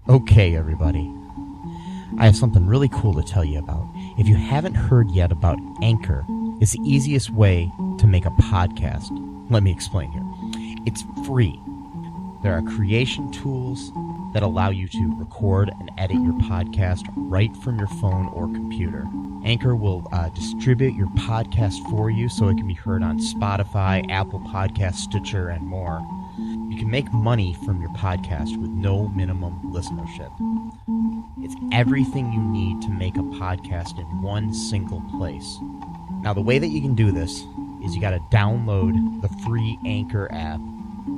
Okay, everybody. I have something really cool to tell you about. If you haven't heard yet about Anchor, it's the easiest way to make a podcast. Let me explain here. It's free. There are creation tools that allow you to record and edit your podcast right from your phone or computer. Anchor will distribute your podcast for you so it can be heard on Spotify, Apple Podcasts, Stitcher, and more. You can make money from your podcast with no minimum listenership. It's everything you need to make a podcast in one single place. Now, the way that you can do this is you got to download the free Anchor app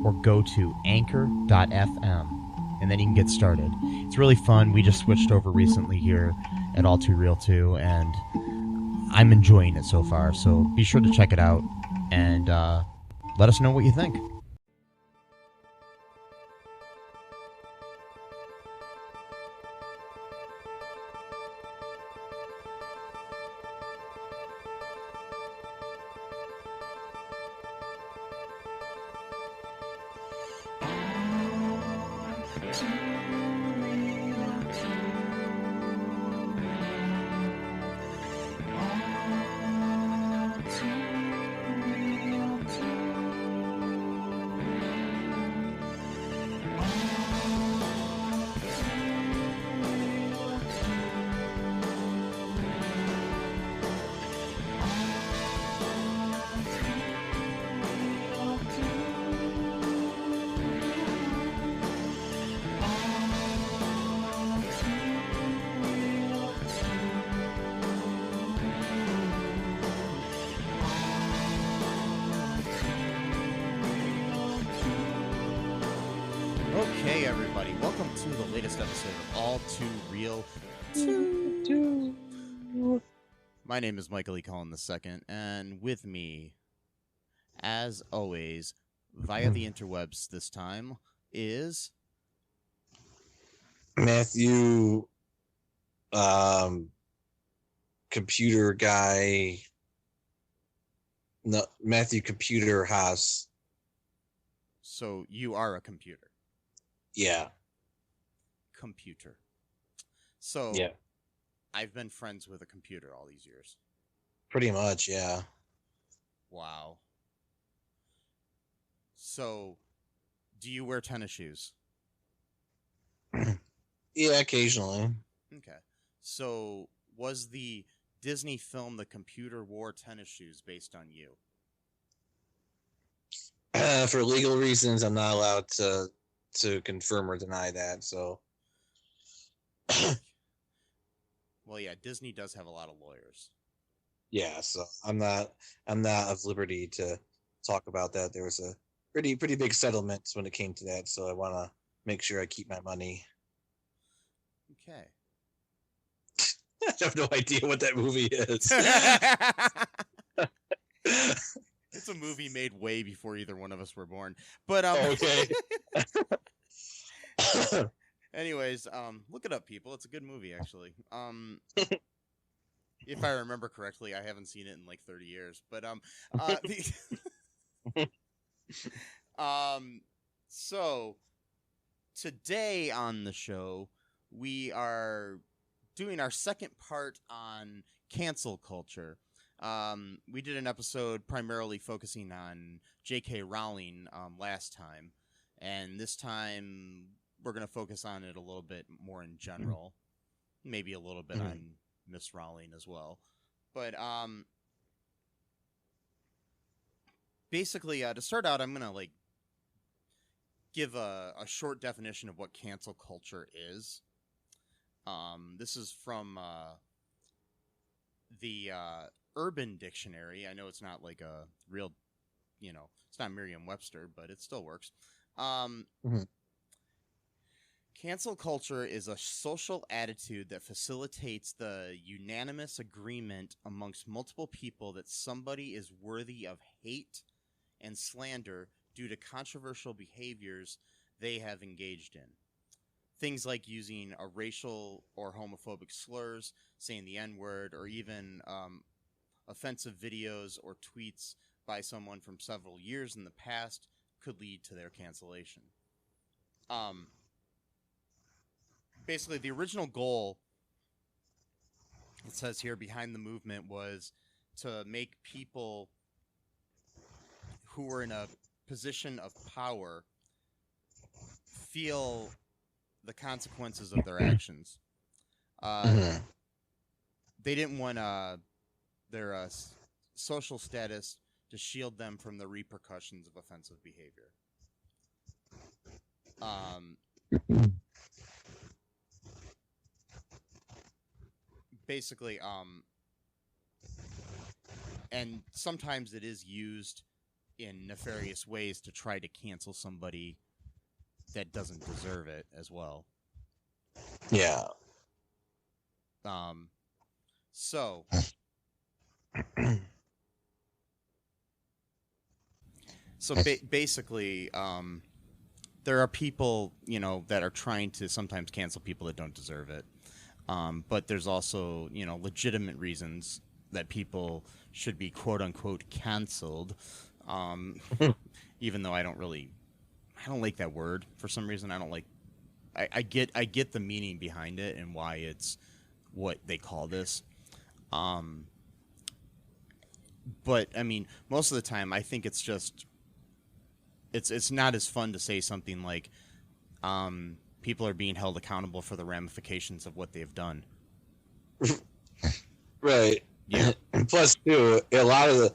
or go to anchor.fm, and then you can get started. It's really fun. We just switched over recently here at All Too Real 2, and I'm enjoying it so far. So be sure to check it out and let us know what you think. Okay, everybody, welcome to the latest episode of All Too Real 2. My name is Michael E. Cullen II, and with me, as always, via the interwebs this time, is Matthew, computer guy. No, Matthew Computer Haas. So you are a computer. Yeah. Computer. So Yeah. I've been friends with a computer all these years. Pretty much, yeah. Wow. So, do you wear tennis shoes? Yeah, occasionally. Okay. So, was the Disney film The Computer Wore Tennis Shoes based on you? For legal reasons, I'm not allowed to confirm or deny that, so. Well, yeah, Disney does have a lot of lawyers. Yeah, so I'm not of liberty to talk about that. There was a pretty big settlement when it came to that, so I want to make sure I keep my money. Okay. I have no idea what that movie is. It's a movie made way before either one of us were born. But okay. Anyways, look it up, people. It's a good movie, actually. If I remember correctly, I haven't seen it in like 30 years. But so today on the show, we are doing our second part on cancel culture. We did an episode primarily focusing on J.K. Rowling last time, and this time we're going to focus on it a little bit more in general, maybe a little bit on Miss Rowling as well. But basically, to start out, I'm going to give a short definition of what cancel culture is. This is from the Urban Dictionary. I know it's not like a real, it's not Merriam-Webster, but it still works. Cancel culture is a social attitude that facilitates the unanimous agreement amongst multiple people that somebody is worthy of hate and slander due to controversial behaviors they have engaged in. Things like using a racial or homophobic slurs, saying the N-word, or even offensive videos or tweets by someone from several years in the past could lead to their cancellation. basically the original goal, it says here, behind the movement was to make people who were in a position of power feel the consequences of their actions. They didn't want their social status to shield them from the repercussions of offensive behavior. Basically, and sometimes it is used in nefarious ways to try to cancel somebody that doesn't deserve it as well. Yeah. So basically, there are people, that are trying to sometimes cancel people that don't deserve it. But there's also, legitimate reasons that people should be quote unquote canceled. Even though I don't like that word for some reason. I get the meaning behind it and why it's what they call this. But I mean, most of the time I think it's just, it's not as fun to say something like, people are being held accountable for the ramifications of what they've done. Right. Yeah. Plus, too, a lot of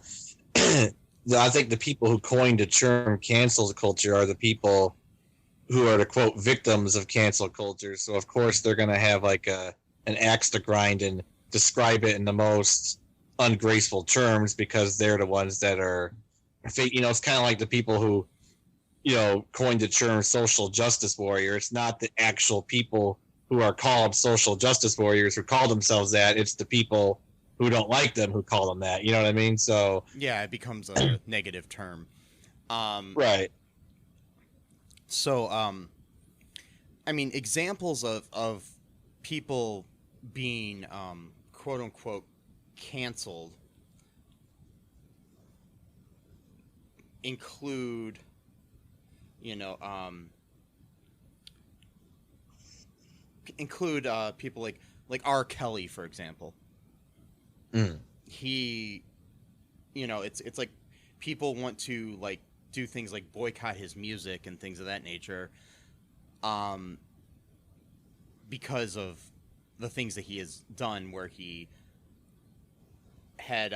I think the people who coined the term cancel culture are the people who are the quote victims of cancel culture. So of course they're going to have like an axe to grind and describe it in the most ungraceful terms because they're the ones that are, it's kind of like the people who, coined the term social justice warrior. It's not the actual people who are called social justice warriors who call themselves that. It's the people who don't like them who call them that. You know what I mean? So yeah, it becomes a negative term. Right. So, I mean, examples of people being quote unquote canceled include, people like R. Kelly, for example. He, it's like people want to like do things like boycott his music and things of that nature, because of the things that he has done, where he had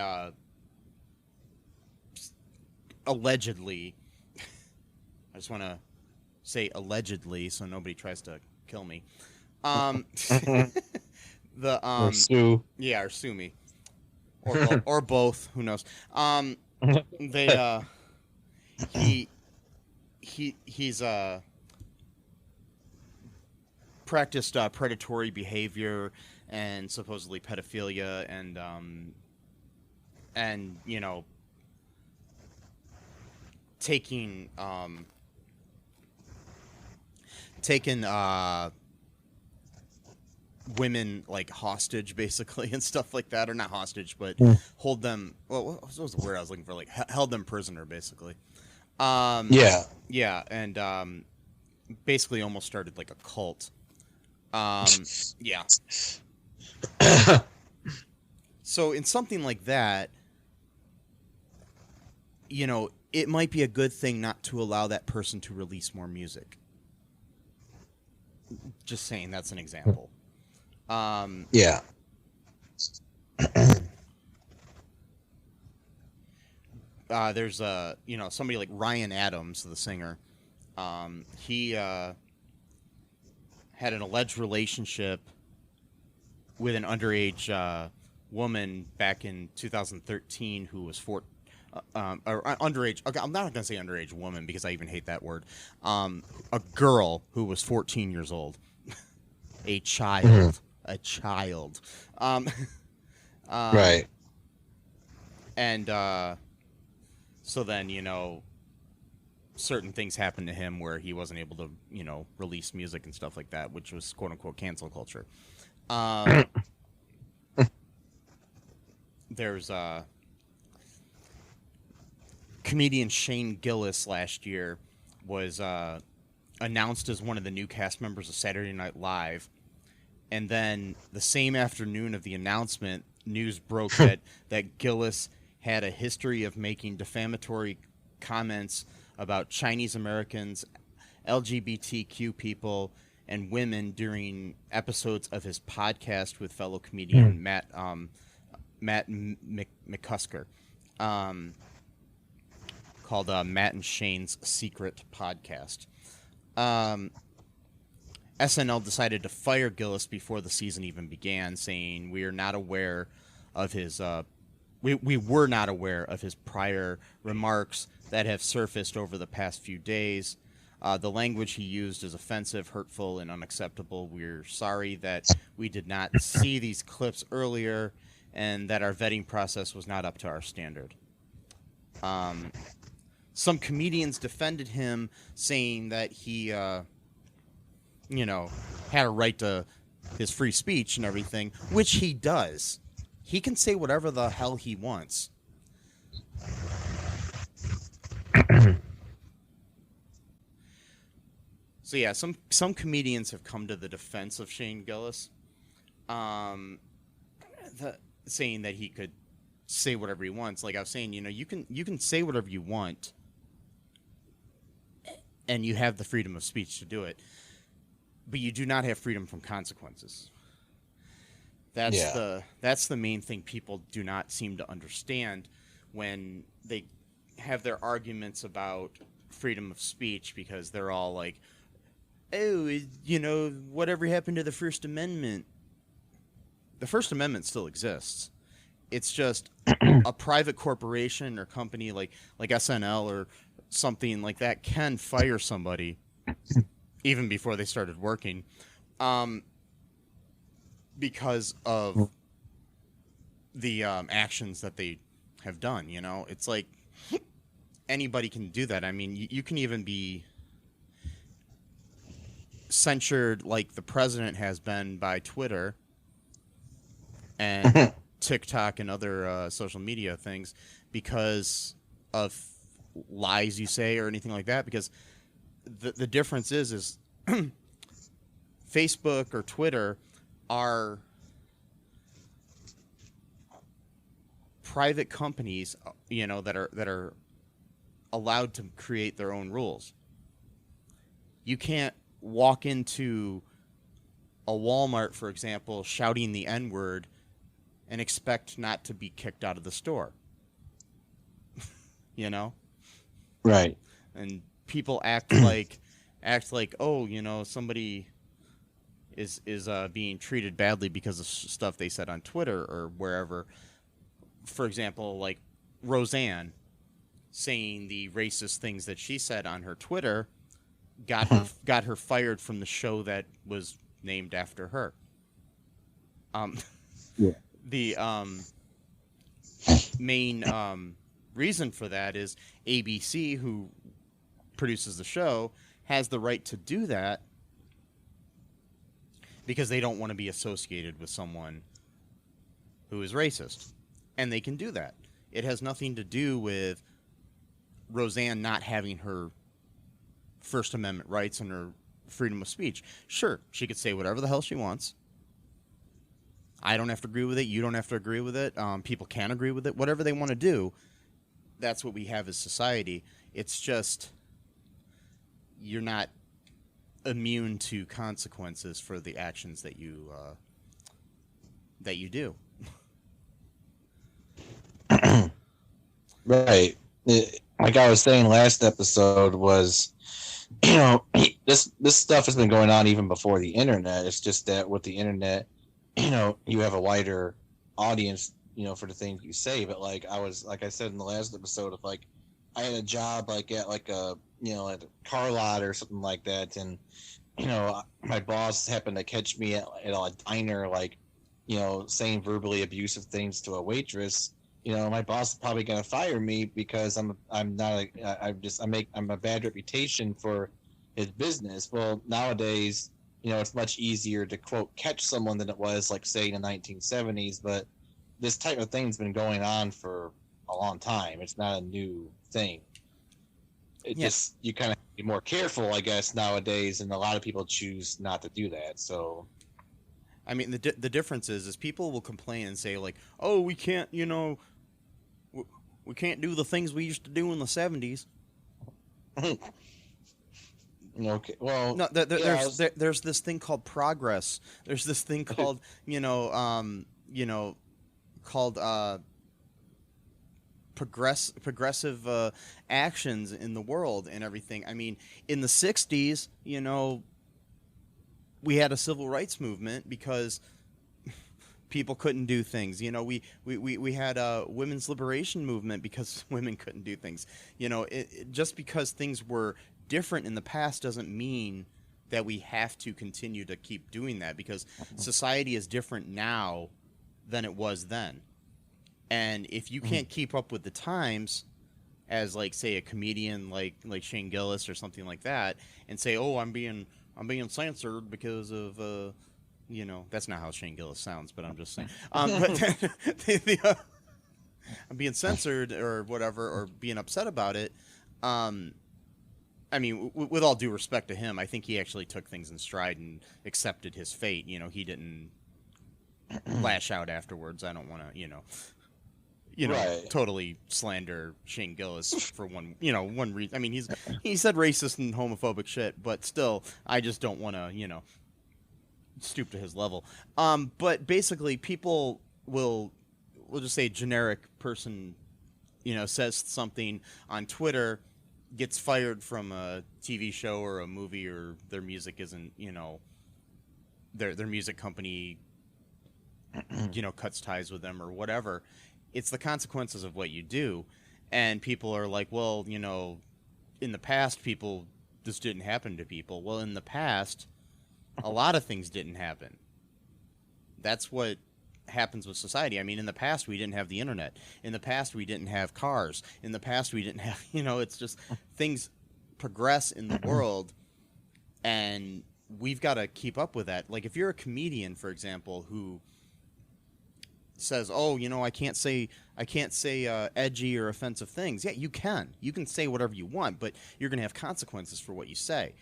allegedly, I just want to say allegedly so nobody tries to kill me. Or sue. Yeah, or sue me. Or both, who knows. They he's practiced predatory behavior and supposedly pedophilia and taking women like hostage basically and stuff like that, or not hostage, but hold them. What was the word I was looking for? Like held them prisoner basically. Yeah, and basically almost started like a cult. Yeah. So in something like that, it might be a good thing not to allow that person to release more music. Just saying, that's an example. Yeah. There's somebody like Ryan Adams, the singer. He had an alleged relationship with an underage woman back in 2013 who was or underage. Okay, I'm not going to say underage woman because I even hate that word. A girl who was 14 years old, a child, a child. Right. And so then certain things happened to him where he wasn't able to release music and stuff like that, which was quote unquote cancel culture. There's comedian Shane Gillis last year was announced as one of the new cast members of Saturday Night Live And then the same afternoon of the announcement, news broke that Gillis had a history of making defamatory comments about Chinese Americans, LGBTQ people, and women during episodes of his podcast with fellow comedian Matt McCusker, called Matt and Shane's Secret Podcast. SNL decided to fire Gillis before the season even began, saying we are not aware of his we were not aware of his prior remarks that have surfaced over the past few days. The language he used is offensive, hurtful, and unacceptable. We're sorry that we did not see these clips earlier and that our vetting process was not up to our standard. Some comedians defended him, saying that he had a right to his free speech and everything, which he does. He can say whatever the hell he wants. So yeah, some comedians have come to the defense of Shane Gillis, saying that he could say whatever he wants. Like I was saying, you can say whatever you want, and you have the freedom of speech to do it. But you do not have freedom from consequences. That's the main thing people do not seem to understand when they have their arguments about freedom of speech, because they're all like, oh, whatever happened to the First Amendment? The First Amendment still exists. It's just a private corporation or company like SNL or something like that can fire somebody even before they started working, because of the actions that they have done. It's like anybody can do that. I mean, you can even be censured like the president has been by Twitter and TikTok and other social media things because of lies you say or anything like that, because the difference is Facebook or Twitter are private companies, that are allowed to create their own rules. You can't walk into a Walmart, for example, shouting the N-word and expect not to be kicked out of the store. Right. And people act like, somebody is being treated badly because of stuff they said on Twitter or wherever. For example, like Roseanne saying the racist things that she said on her Twitter got her fired from the show that was named after her. The main reason for that is ABC, who produces the show, has the right to do that because they don't want to be associated with someone who is racist. And they can do that. It has nothing to do with Roseanne not having her First Amendment rights and her freedom of speech. Sure, she could say whatever the hell she wants. I don't have to agree with it. You don't have to agree with it. People can agree with it. Whatever they want to do, that's what we have as society. It's just you're not immune to consequences for the actions that you do. Right. Like I was saying last episode was, this stuff has been going on even before the internet. It's just that with the internet, you have a wider audience, for the things you say. But like I said in the last episode, if like I had a job like at like a at a car lot or something like that, and my boss happened to catch me at a diner, like saying verbally abusive things to a waitress. My boss is probably gonna fire me because I'm a bad reputation for his business. Well, nowadays, it's much easier to quote catch someone than it was like say in the 1970s. But this type of thing's been going on for a long time. It's not a new thing. Just you kind of be more careful, I guess, nowadays, and a lot of people choose not to do that. So, I mean, the difference is people will complain and say like, "Oh, we can't, we can't do the things we used to do in the '70s." Okay. Well, No, there's this thing called progress. There's this thing called called progressive actions in the world and everything. I mean, in the '60s, we had a civil rights movement because people couldn't do things. We had a women's liberation movement because women couldn't do things. Just because things were different in the past doesn't mean that we have to continue to keep doing that, because society is different now than it was then. And if you can't keep up with the times as, like, say, a comedian like Shane Gillis or something like that, and say, "Oh, I'm being censored because of that's not how Shane Gillis sounds, but I'm just saying. But I'm being censored or whatever, or being upset about it. I mean, with all due respect to him, I think he actually took things in stride and accepted his fate. He didn't lash out afterwards. I don't want to, right. totally slander Shane Gillis for one reason. I mean, he said racist and homophobic shit, but still, I just don't want to, stoop to his level. But basically, people we'll just say generic person, says something on Twitter, gets fired from a TV show or a movie, or their music isn't, their music company, cuts ties with them or whatever. It's the consequences of what you do. And people are like, well, in the past, this didn't happen to people. Well, in the past, a lot of things didn't happen. That's what happens with society. I mean, in the past, we didn't have the internet. In the past, we didn't have cars. In the past, we didn't have, it's just things progress in the world, and we've got to keep up with that. Like, if you're a comedian, for example, who says, "Oh, I can't say edgy or offensive things." Yeah, you can. You can say whatever you want, but you're going to have consequences for what you say.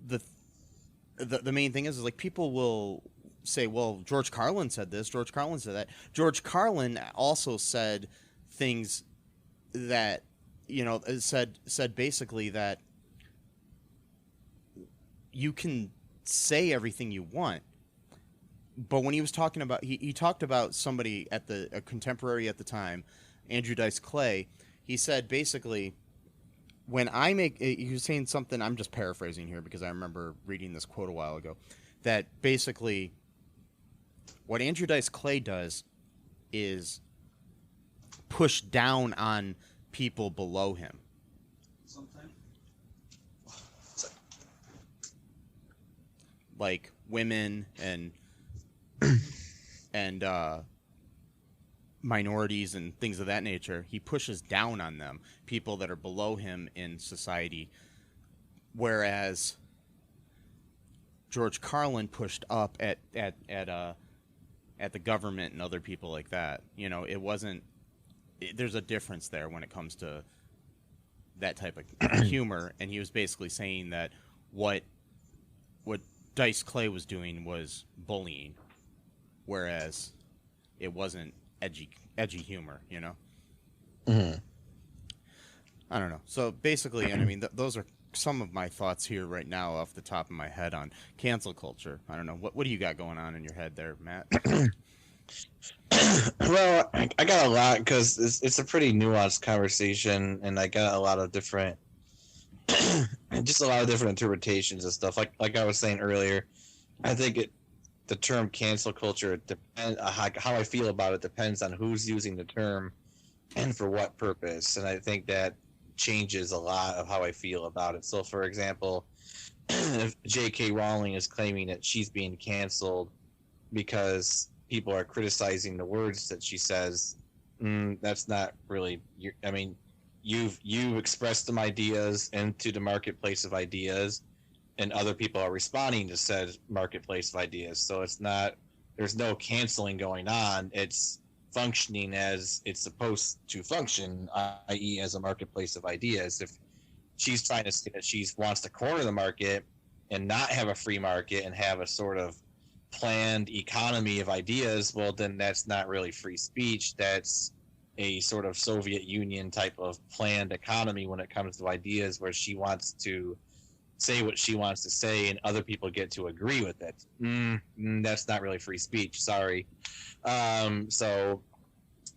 The main thing is like, people will say, "Well, George Carlin said this, George Carlin said that." George Carlin also said things that, said basically that you can say everything you want. But when he was talking about, he talked about somebody a contemporary at the time, Andrew Dice Clay. He said basically, he was saying something, I'm just paraphrasing here because I remember reading this quote a while ago, that basically what Andrew Dice Clay does is push down on people below him. Like women and minorities and things of that nature. He pushes down on them, people that are below him in society, whereas George Carlin pushed up at the government and other people like that. It wasn't. There's a difference there when it comes to that type of humor, and he was basically saying that what Dice Clay was doing was bullying, whereas it wasn't edgy humor, Mm-hmm. I don't know. So basically, I mean, those are some of my thoughts here right now off the top of my head on cancel culture. I don't know. What do you got going on in your head there, Matt? Well, I got a lot, because it's a pretty nuanced conversation, and I got a lot of different, just a lot of different interpretations and stuff. Like I was saying earlier, I think the term cancel culture how I feel about it depends on who's using the term and for what purpose, and I think that changes a lot of how I feel about it. So, for example, if J.K. Rowling is claiming that she's being canceled because people are criticizing the words that she says, that's not really. I mean, you've expressed some ideas into the marketplace of ideas, and other people are responding to said marketplace of ideas. So there's no canceling going on. It's functioning as it's supposed to function, i.e. as a marketplace of ideas. If she's trying to say that she wants to corner the market and not have a free market and have a sort of planned economy of ideas, well, then that's not really free speech. That's a sort of Soviet Union type of planned economy when it comes to ideas, where she wants to say what she wants to say and other people get to agree with it. That's not really free speech. Sorry. So,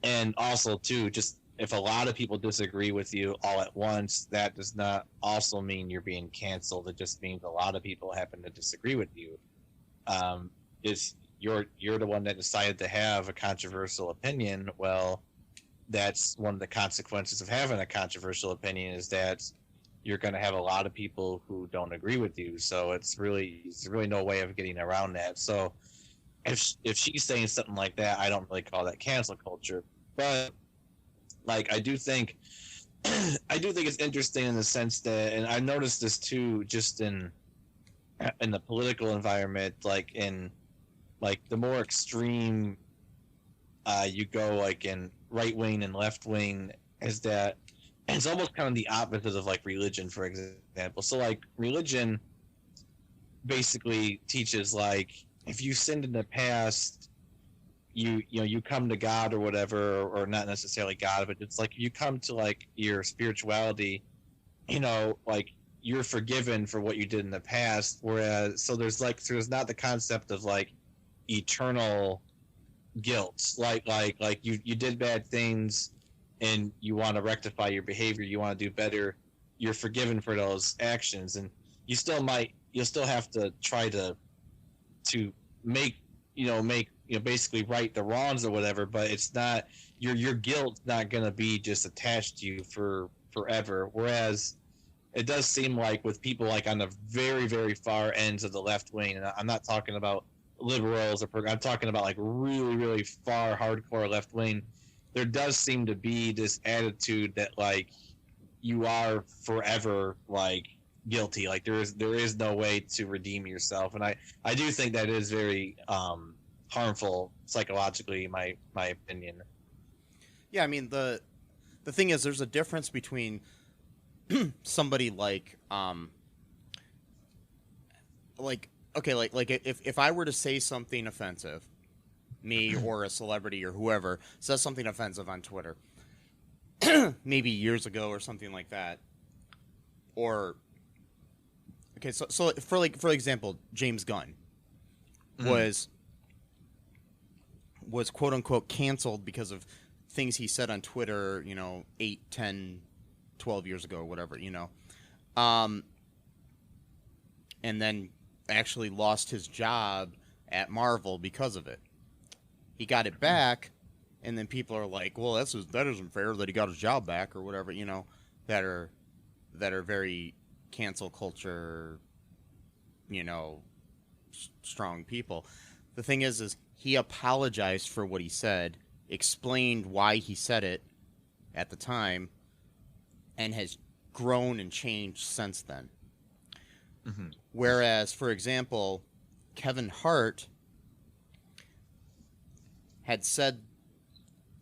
and also too, just if a lot of people disagree with you all at once, that does not also mean you're being canceled. It just means a lot of people happen to disagree with you. Is you're the one that decided to have a controversial opinion. Well, that's one of the consequences of having a controversial opinion, is that you're going to have a lot of people who don't agree with you. So it's really no way of getting around that. So if she's saying something like that, I don't really call that cancel culture. But like I do think it's interesting in the sense that, and I've noticed this too, just in the political environment, like in like the more extreme you go, like in right wing and left wing, is that it's almost kind of the opposite of like religion, for example. So like religion basically teaches, like, if you sinned in the past, you come to God or whatever, or not necessarily God, but it's like you come to like your spirituality, like you're forgiven for what you did in the past. Whereas, so there's not the concept of like eternal guilt, like you did bad things and you want to rectify your behavior, you want to do better, you're forgiven for those actions, and you'll still have to try to make basically right the wrongs or whatever, but it's not your guilt's not going to be just attached to you for forever. Whereas it does seem like with people like on the very, very far ends of the left wing, and I'm not talking about liberals I'm talking about like really, really far hardcore left wing, there does seem to be this attitude that like you are forever like guilty, like there is no way to redeem yourself. And I do think that is very harmful psychologically, my opinion. Yeah, I mean the thing is, there's a difference between somebody like if I were to say something offensive, me or a celebrity or whoever says something offensive on Twitter, maybe years ago or something like that, or so for example, James Gunn was quote unquote canceled because of things he said on Twitter, 8, 10, 12 years ago or whatever, and then actually lost his job at Marvel because of it. He got it back, and then people are like, well, that isn't fair that he got his job back or whatever, that are very cancel culture, strong people. The thing is he apologized for what he said, explained why he said it at the time, and has grown and changed since then. Mm-hmm. Whereas, for example, Kevin Hart had said,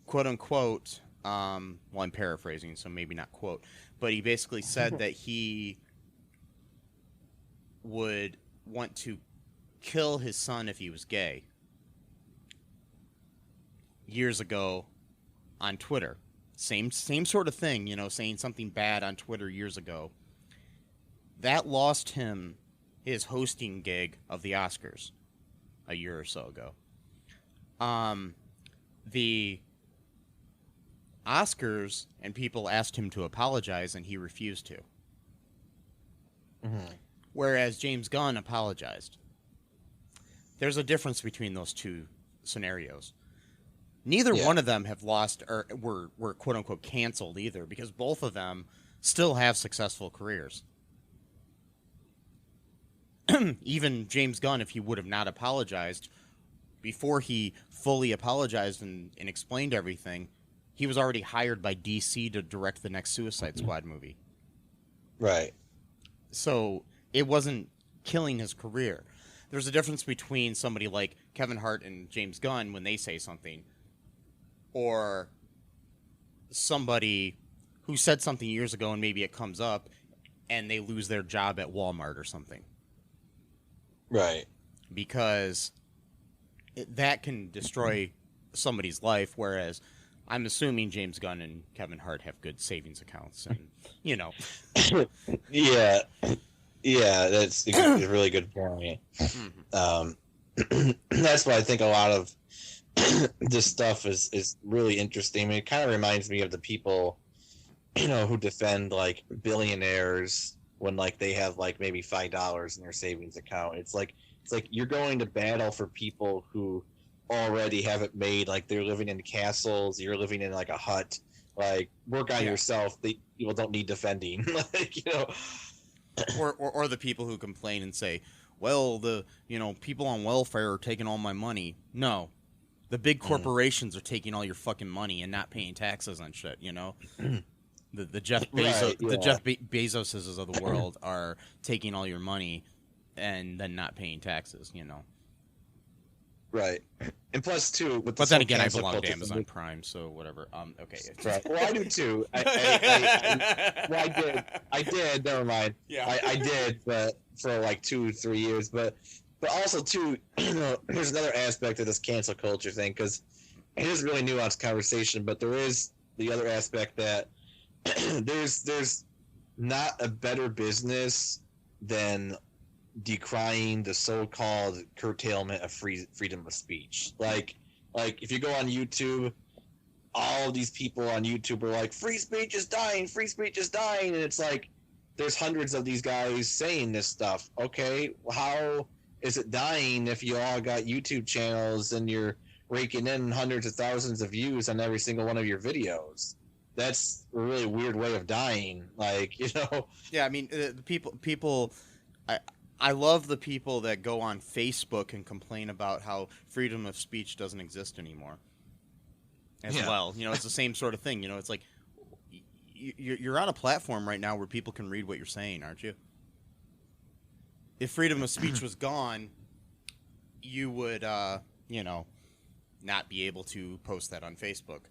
quote unquote, I'm paraphrasing, so maybe not quote, but he basically said that he would want to kill his son if he was gay years ago on Twitter. Same sort of thing, saying something bad on Twitter years ago. That lost him his hosting gig of the Oscars a year or so ago. The Oscars and people asked him to apologize, and he refused to. Mm-hmm. Whereas James Gunn apologized. There's a difference between those two scenarios. Neither one of them have lost or were quote unquote canceled either, because both of them still have successful careers. Even James Gunn, if he would have not apologized, before he fully apologized and explained everything, he was already hired by DC to direct the next Suicide Squad movie. Right. So it wasn't killing his career. There's a difference between somebody like Kevin Hart and James Gunn when they say something, or somebody who said something years ago and maybe it comes up and they lose their job at Walmart or something. Right. Because that can destroy somebody's life, whereas I'm assuming James Gunn and Kevin Hart have good savings accounts, and Yeah, that's a really good point. That's why I think a lot of this stuff is really interesting. I mean, it kind of reminds me of the people, who defend like billionaires when like they have like maybe $5 in their savings account. It's like you're going to battle for people who already have it made. Like they're living in castles, you're living in like a hut. Like work on yourself. People don't need defending. Or the people who complain and say, well, the people on welfare are taking all my money. No, the big corporations are taking all your fucking money and not paying taxes on shit. The Jeff Bezoses of the world are taking all your money and then not paying taxes. Right, and plus too, but then again, I belong to Amazon Prime, so whatever. Okay. Right. Well, I do too. I did. Never mind. Yeah, I did, but for like 2-3 years. But also too, there's another aspect of this cancel culture thing, because it is a really nuanced conversation. But there is the other aspect that there's not a better business than decrying the so-called curtailment of freedom of speech. Like if you go on YouTube, all of these people on YouTube are like, free speech is dying, and it's like there's hundreds of these guys saying this stuff. Okay, how is it dying if you all got YouTube channels and you're raking in hundreds of thousands of views on every single one of your videos? That's a really weird way of dying. Yeah, I mean, the people I love the people that go on Facebook and complain about how freedom of speech doesn't exist anymore. As well, it's the same sort of thing. It's like you're on a platform right now where people can read what you're saying, aren't you? If freedom of speech was gone, you would, not be able to post that on Facebook.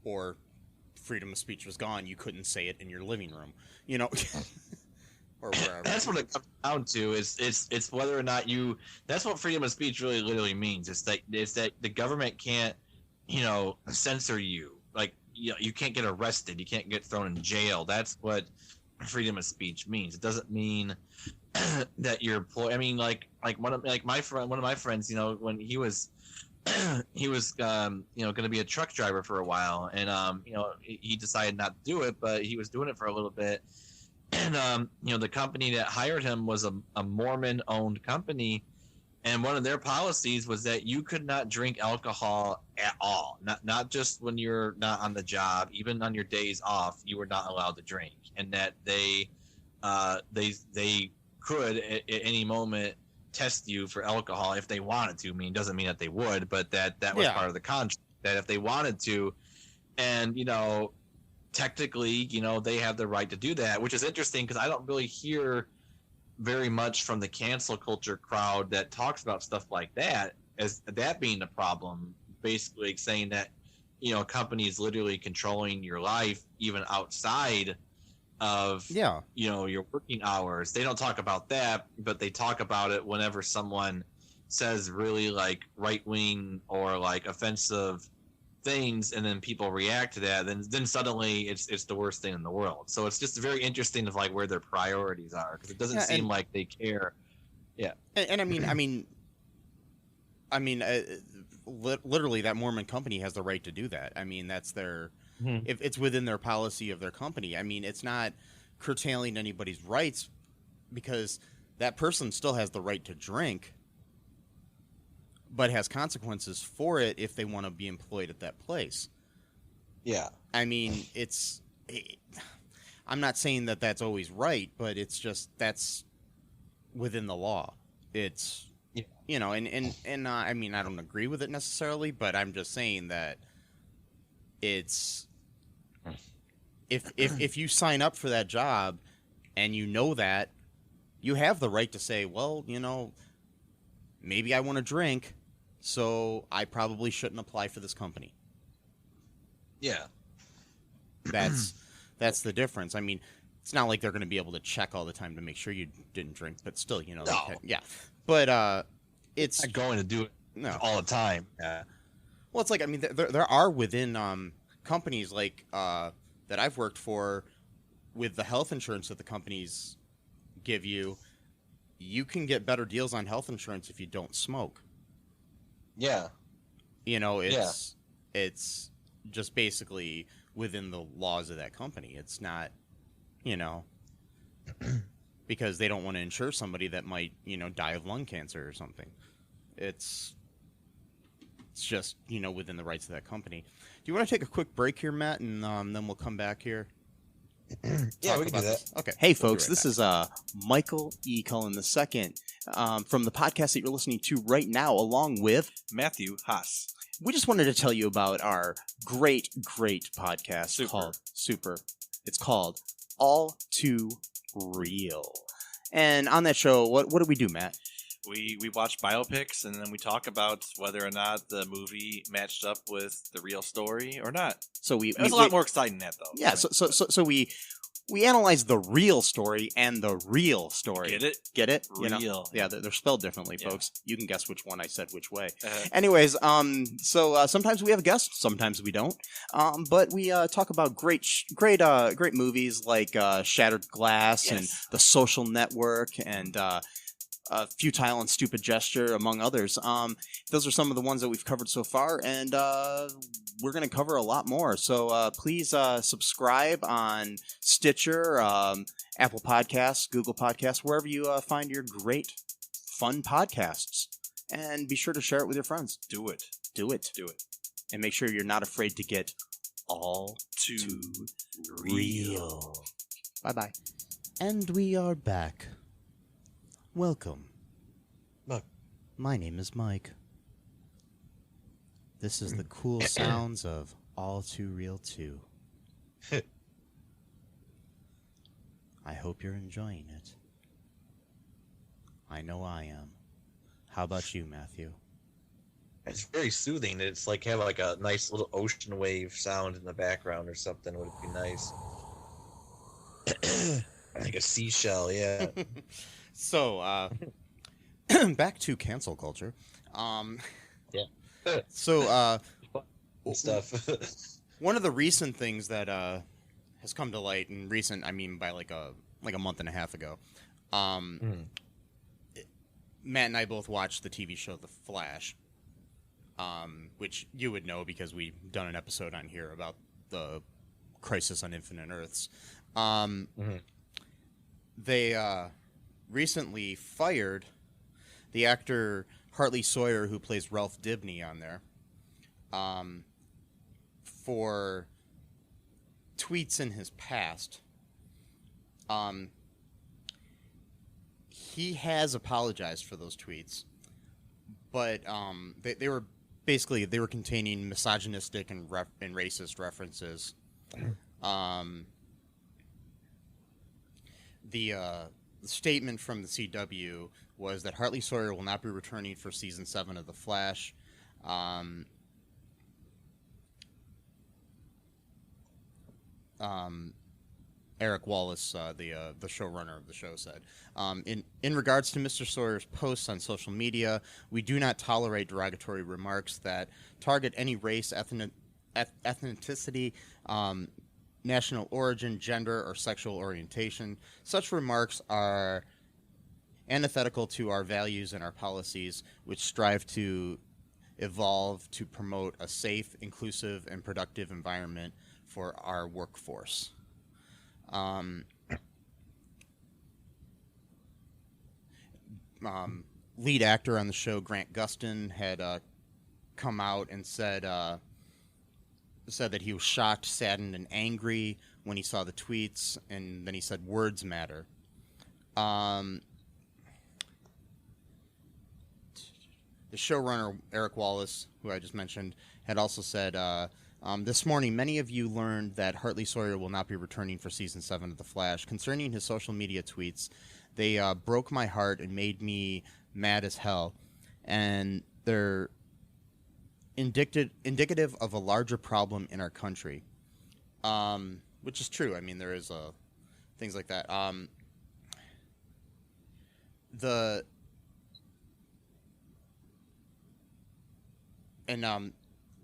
Or freedom of speech was gone, you couldn't say it in your living room. Or wherever. That's what it comes down to. It's whether or not you. That's what freedom of speech really literally means. It's that the government can't, censor you. Like you can't get arrested. You can't get thrown in jail. That's what freedom of speech means. It doesn't mean that you're. I mean, one of my friends, when he was going to be a truck driver for a while, and he decided not to do it, but he was doing it for a little bit. And the company that hired him was a Mormon-owned company, and one of their policies was that you could not drink alcohol at all. Not just when you're not on the job, even on your days off, you were not allowed to drink, and that they could at any moment test you for alcohol if they wanted to. I mean, it doesn't mean that they would, but that was part of the contract, that if they wanted to, and technically, they have the right to do that, which is interesting because I don't really hear very much from the cancel culture crowd that talks about stuff like that as that being the problem, basically saying that, companies literally controlling your life even outside of, your working hours. They don't talk about that, but they talk about it whenever someone says really like right-wing or like offensive things, and then people react to that, then suddenly it's the worst thing in the world. So it's just very interesting of like where their priorities are, because it doesn't seem like they care. And literally that Mormon company has the right to do that. I mean, that's their if it's within their policy of their company. I mean, it's not curtailing anybody's rights, because that person still has the right to drink, but has consequences for it if they want to be employed at that place. Yeah. I mean, I'm not saying that that's always right, but it's just, that's within the law. It's, and I mean, I don't agree with it necessarily, but I'm just saying that it's, if you sign up for that job and that, you have the right to say, well, maybe I want to drink, so I probably shouldn't apply for this company. Yeah. That's the difference. I mean, it's not like they're going to be able to check all the time to make sure you didn't drink, but still, No. yeah. But it's not going to do it No. all the time. Yeah. Well, it's like, I mean, there are within companies like that I've worked for, with the health insurance that the companies give you, you can get better deals on health insurance if you don't smoke. Yeah. You know, it's just basically within the laws of that company. It's not, you know, because they don't want to insure somebody that might, you know, die of lung cancer or something. It's just, you know, within the rights of that company. Do you want to take a quick break here, Matt, and then we'll come back here? Yeah, we can do that. Okay. Hey, folks, this is Michael E. Cullen II from the podcast that you're listening to right now, along with Matthew Haas. We just wanted to tell you about our great podcast Super. called Super. It's called All Too Real. And on that show, what do we do, Matt? We watch biopics, and then we talk about whether or not the movie matched up with the real story or not. So It was a lot more exciting than that, though. Yeah, so we analyze the real story and the real story. Get it? Get it? Real. You know? Yeah, they're spelled differently, Yeah. folks. You can guess which one I said which way. Uh-huh. Anyways, so sometimes we have guests, sometimes we don't. But we talk about great movies like Shattered Glass and Yes. The Social Network and Futile and Stupid Gesture, among others. Those are some of the ones that we've covered so far, and we're going to cover a lot more. So please subscribe on Stitcher, Apple Podcasts, Google Podcasts, wherever you find your great, fun podcasts. And be sure to share it with your friends. Do it. Do it. Do it. And make sure you're not afraid to get all Too real. Bye-bye. And we are back. Welcome. Look. My name is Mike. This is the cool sounds of All Too Real 2. I hope you're enjoying it. I know I am. How about you, Matthew? It's very soothing. It's like have like a nice little ocean wave sound in the background or something. Would be nice. Like a seashell, yeah. So, back to cancel culture. Yeah. So, Stuff. one of the recent things that has come to light, and recent, I mean by like a month and a half ago, Matt and I both watched the TV show The Flash, which you would know because we've done an episode on here about the Crisis on Infinite Earths. They recently fired the actor Hartley Sawyer, who plays Ralph Dibny on there, for tweets in his past. He has apologized for those tweets, but they were containing misogynistic and racist references. The statement from the CW was that Hartley Sawyer will not be returning for season 7 of The Flash. Eric Wallace, the showrunner of the show, said, in regards to Mr. Sawyer's posts on social media, we do not tolerate derogatory remarks that target any race, ethnicity, national origin, gender, or sexual orientation. Such remarks are antithetical to our values and our policies, which strive to evolve to promote a safe, inclusive, and productive environment for our workforce. Lead actor on the show, Grant Gustin, had come out and said that he was shocked, saddened, and angry when he saw the tweets, and then he said words matter. The showrunner, Eric Wallace, who I just mentioned, had also said, this morning, many of you learned that Hartley Sawyer will not be returning for Season 7 of The Flash. Concerning his social media tweets, they broke my heart and made me mad as hell. And they're indicative of a larger problem in our country. Which is true. I mean, there is things like that.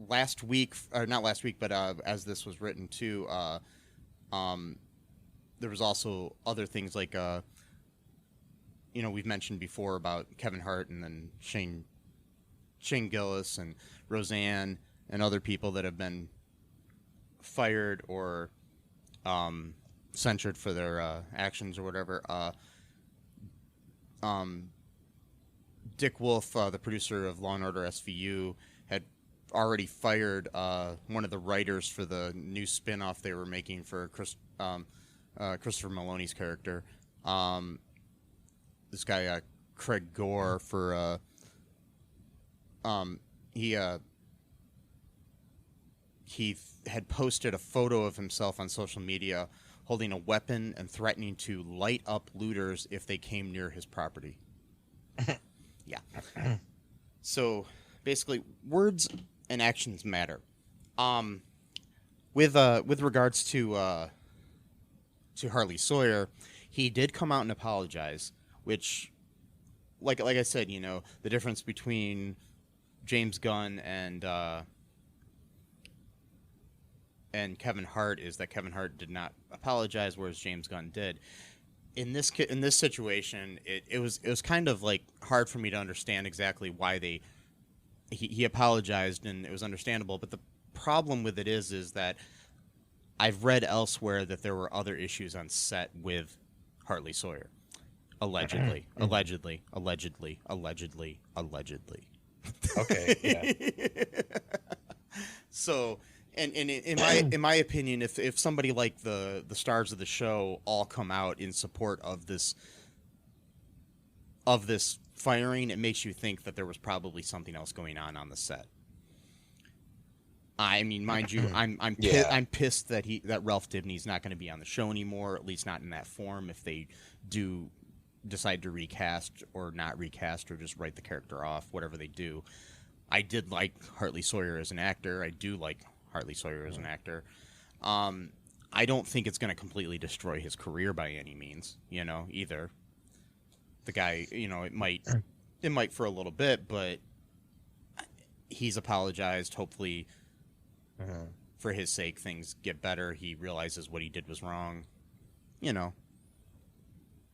last week, or not last week, but as this was written too, there was also other things like we've mentioned before about Kevin Hart and then Shane Gillis and Roseanne and other people that have been fired or censured for their actions or whatever. Dick Wolf, the producer of Law & Order SVU, had already fired one of the writers for the new spin-off they were making for Christopher Maloney's character. This guy, Craig Gore, for he had posted a photo of himself on social media holding a weapon and threatening to light up looters if they came near his property. Yeah. So basically, words and actions matter. With regards to Harley Sawyer, he did come out and apologize, which, like I said, the difference between James Gunn and Kevin Hart is that Kevin Hart did not apologize, whereas James Gunn did. In this situation, it was kind of like hard for me to understand exactly why he apologized, and it was understandable. But the problem with it is that I've read elsewhere that there were other issues on set with Harley Sawyer, allegedly. Okay. Yeah. So. And in my opinion, if somebody like the stars of the show all come out in support of this firing, it makes you think that there was probably something else going on the set. I mean, mind you, I'm pissed that Ralph Dibny's not going to be on the show anymore, at least not in that form. If they do decide to recast or not recast or just write the character off, whatever they do. I did like Hartley Sawyer as an actor. I do like Hartley Sawyer as an actor. I don't think it's going to completely destroy his career by any means, either. The guy, it might for a little bit, but he's apologized. Hopefully, for his sake, things get better. He realizes what he did was wrong, and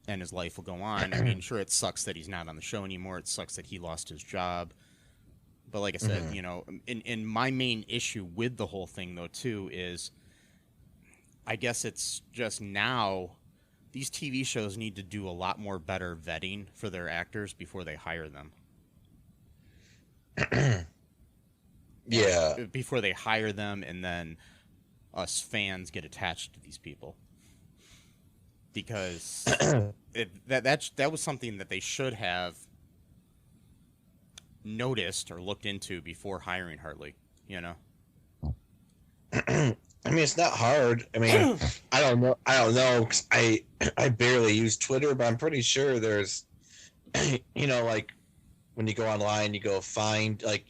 his life will go on. I mean, sure, it sucks that he's not on the show anymore. It sucks that he lost his job. But like I said, in my main issue with the whole thing, though, too, is I guess it's just now these TV shows need to do a lot more better vetting for their actors before they hire them. Yeah. Before they hire them, and then us fans get attached to these people. Because that was something that they should have noticed or looked into before hiring Hartley, I mean, it's not hard. I mean, I don't know. 'Cause I barely use Twitter, but I'm pretty sure there's, like when you go online, you go find, like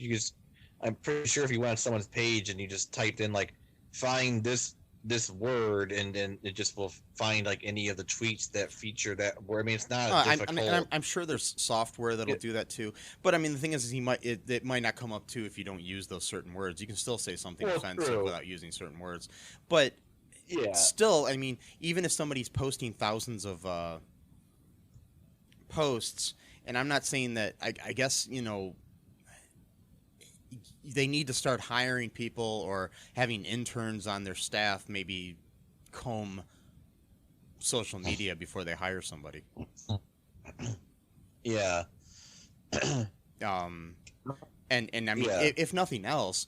I'm pretty sure if you went on someone's page and you just typed in like find this word, and then it just will find like any of the tweets that feature that word. I mean, it's not difficult. I'm sure there's software that'll do that too. But I mean, the thing is it might not come up too if you don't use those certain words. You can still say something offensive without using certain words. But still, I mean, even if somebody's posting thousands of posts, and I'm not saying that, I guess, they need to start hiring people or having interns on their staff, maybe comb social media before they hire somebody. Yeah. And I mean, if nothing else,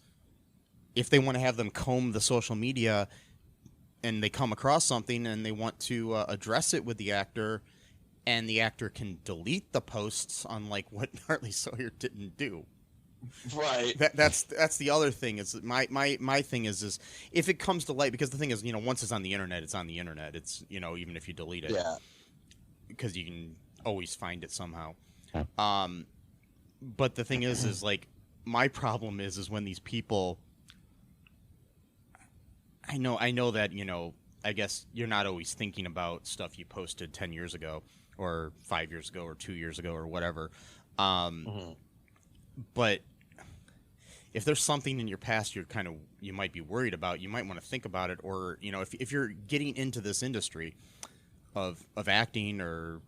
if they want to have them comb the social media and they come across something and they want to address it with the actor, and the actor can delete the posts, unlike what Hartley Sawyer didn't do. Right. That's the other thing. Is my thing is if it comes to light, because the thing is, once it's on the internet, it's on the internet. It's even if you delete it, because you can always find it somehow. But the thing is like my problem is when these people. I know that I guess you're not always thinking about stuff you posted 10 years ago or 5 years ago or 2 years ago or whatever. But if there's something in your past you might be worried about, you might want to think about it. Or, you know, if you're getting into this industry of acting or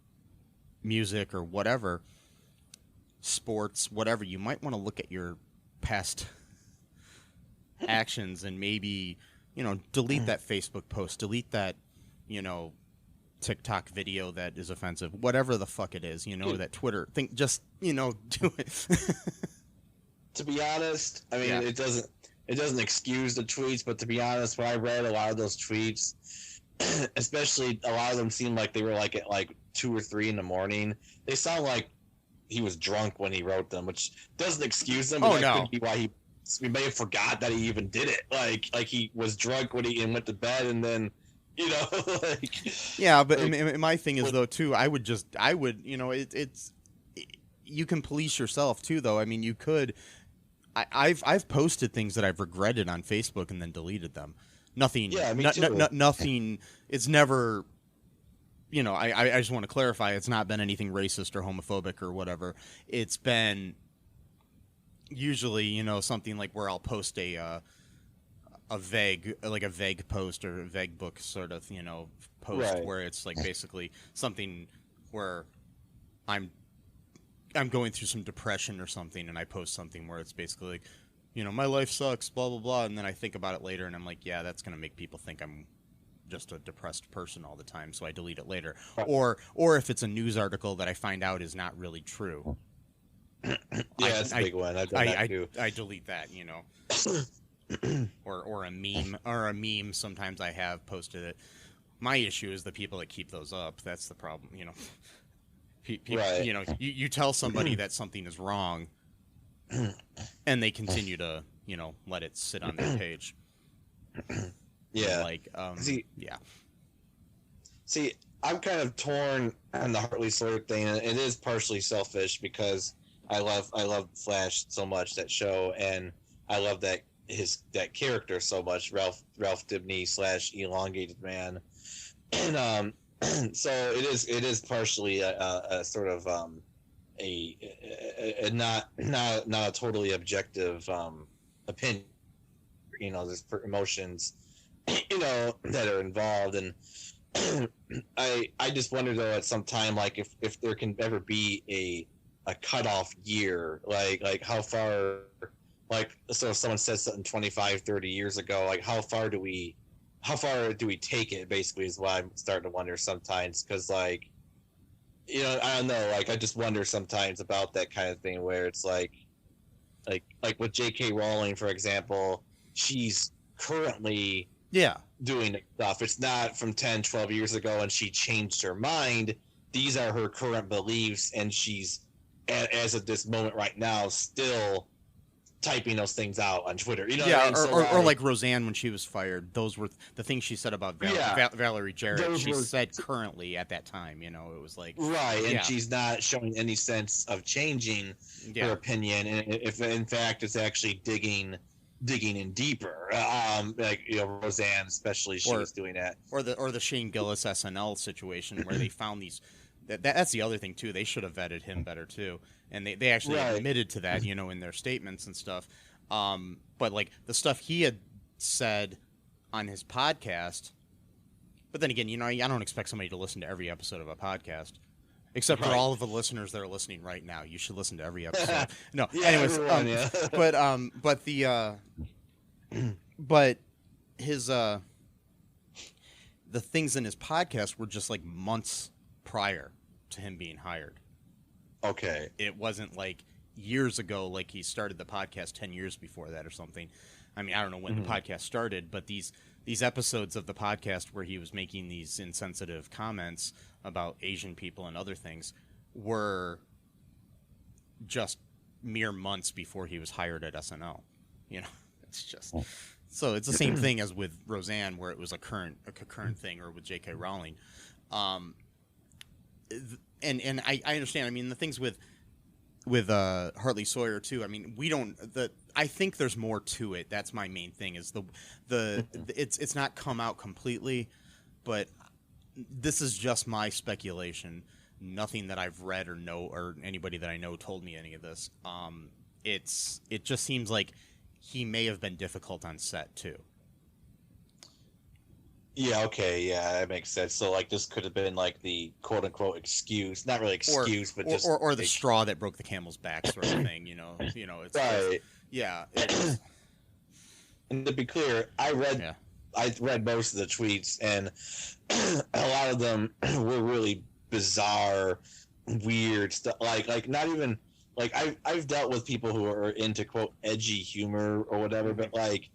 music or whatever, sports, whatever, you might want to look at your past actions and maybe, you know, delete that Facebook post, delete that, you know, TikTok video that is offensive, whatever the fuck it is, you know, that Twitter thing, just, you know, do it. To be honest, I mean, Yeah. it doesn't excuse the tweets, but to be honest, when I read a lot of those tweets, especially a lot of them seemed like they were like at like 2 or 3 in the morning. They sound like he was drunk when he wrote them, which doesn't excuse them. But that could be why we may have forgot that he even did it. Like he was drunk when he went to bed, and then, you know, like, yeah. But like, my thing is though too, I would, you know, you can police yourself too, though. I mean, you could. I've posted things that I've regretted on Facebook and then deleted them. Nothing. Yeah, me too. Nothing. It's never. You know, I just want to clarify. It's not been anything racist or homophobic or whatever. It's been usually, you know, something like where I'll post a vague post or a vague book sort of, you know, post, right, where it's like basically something where I'm going through some depression or something, and I post something where it's basically like, you know, my life sucks, blah blah blah, and then I think about it later and I'm like, yeah, that's gonna make people think I'm just a depressed person all the time, so I delete it later. Or if it's a news article that I find out is not really true, that's a big one. I've done that too. I delete that, you know. or a meme. Sometimes I have posted it. My issue is the people that keep those up. That's the problem, you know. People, right. You know, you tell somebody that something is wrong, and they continue to, you know, let it sit on their page. Yeah. Like, yeah. See, I'm kind of torn on the Hartley Sawyer thing, and it is partially selfish because I love Flash so much, that show, and I love that character so much, Ralph Dibny / Elongated Man, and so it is partially a sort of a not a totally objective opinion. You know, there's emotions, you know, that are involved, and I just wonder though at some time, like if there can ever be a cutoff year, like how far, like, so if someone says something 25, 30 years ago, like how far do we take it, basically, is what I'm starting to wonder sometimes, because, like, you know, I don't know, like, I just wonder sometimes about that kind of thing, where it's like with J.K. Rowling, for example, she's currently doing stuff. It's not from 10, 12 years ago and she changed her mind. These are her current beliefs, and she's, as of this moment right now, still typing those things out on Twitter. You know what I mean? Or like Roseanne when she was fired. Those were the things she said about Valerie Jarrett. She said currently at that time. You know, it was like, right, and she's not showing any sense of changing her opinion. And if in fact it's actually digging in deeper, like, you know, Roseanne especially, she was doing that. Or the Shane Gillis SNL situation where they found these. That's the other thing too. They should have vetted him better too, and they actually admitted to that, you know, in their statements and stuff. But like the stuff he had said on his podcast. But then again, you know, I don't expect somebody to listen to every episode of a podcast, except for all of the listeners that are listening right now. You should listen to every episode. No, anyways, but his the things in his podcast were just like months prior to him being hired. Okay. It wasn't like years ago, like he started the podcast 10 years before that or something. I mean, I don't know when the podcast started, but these episodes of the podcast where he was making these insensitive comments about Asian people and other things were just mere months before he was hired at SNL. You know, it's just... So it's the same thing as with Roseanne, where it was a concurrent thing, or with J.K. Rowling. And I understand. I mean, the things with Hartley Sawyer too. I mean, I think there's more to it. That's my main thing. Is it's not come out completely, but this is just my speculation. Nothing that I've read or know, or anybody that I know told me any of this. It just seems like he may have been difficult on set too. Yeah, okay, yeah, that makes sense. So, like, this could have been, like, the quote-unquote excuse. Not really excuse, but just... Or the straw that broke the camel's back sort of thing, you know? It's right. just... Yeah, it is. And to be clear, I read most of the tweets, and a lot of them were really bizarre, weird stuff. Like not even... Like, I've dealt with people who are into, quote, edgy humor or whatever, but, like...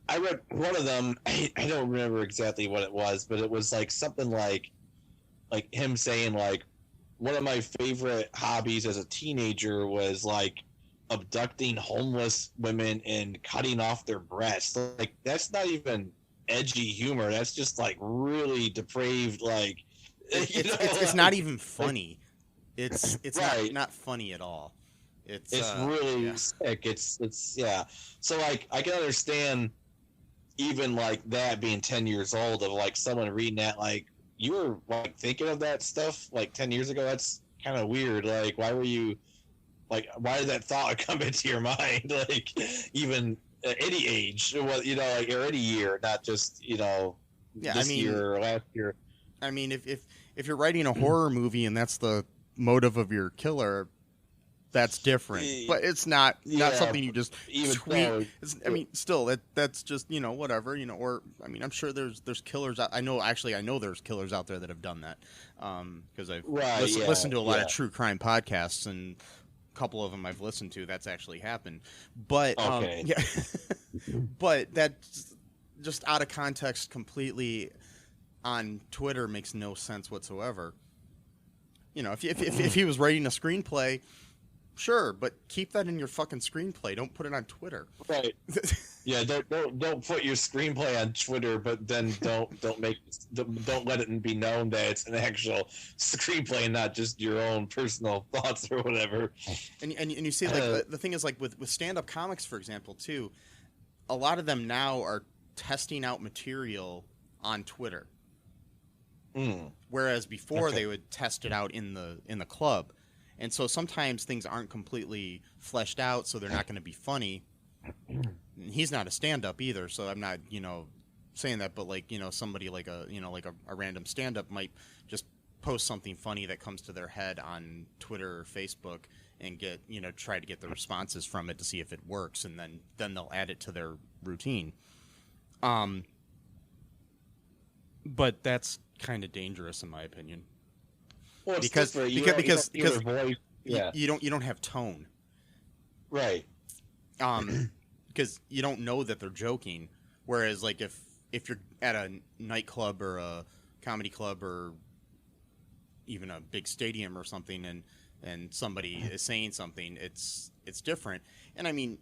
I read one of them. I don't remember exactly what it was, but it was like something like him saying like, one of my favorite hobbies as a teenager was like abducting homeless women and cutting off their breasts. Like, that's not even edgy humor. That's just like really depraved. Like, it's not even funny. It's right. not funny at all. It's really sick. It's yeah. So like I can understand even like that being 10 years old of like someone reading that, like, you were like thinking of that stuff like 10 years ago. That's kind of weird. Like, why were you like, why did that thought come into your mind? Like, even at any age, like, or any year, not just this year or last year. I mean, if you're writing a horror movie and that's the motive of your killer, that's different, but it's not something you just even tweet. Still, that's just whatever, or I mean, I'm sure there's killers. I know there's killers out there that have done that, because I've listened to a lot of true crime podcasts, and a couple of them I've listened to that's actually happened. But but that's just out of context completely on Twitter makes no sense whatsoever. If he was writing a screenplay, sure, but keep that in your fucking screenplay. Don't put it on Twitter. Right. Yeah. Don't put your screenplay on Twitter, but then don't let it be known that it's an actual screenplay and not just your own personal thoughts or whatever. And you see, like the thing is, like with stand-up comics, for example, too, a lot of them now are testing out material on Twitter. Whereas before they would test it out in the club. And so sometimes things aren't completely fleshed out, so they're not going to be funny. He's not a stand-up either, so I'm not, saying that. But like, somebody like a random stand-up might just post something funny that comes to their head on Twitter or Facebook and get, try to get the responses from it to see if it works, and then they'll add it to their routine. But that's kind of dangerous in my opinion. Well, because you don't have tone, right? Because you don't know that they're joking. Whereas, like if you're at a nightclub or a comedy club or even a big stadium or something, and somebody is saying something, it's different. And I mean,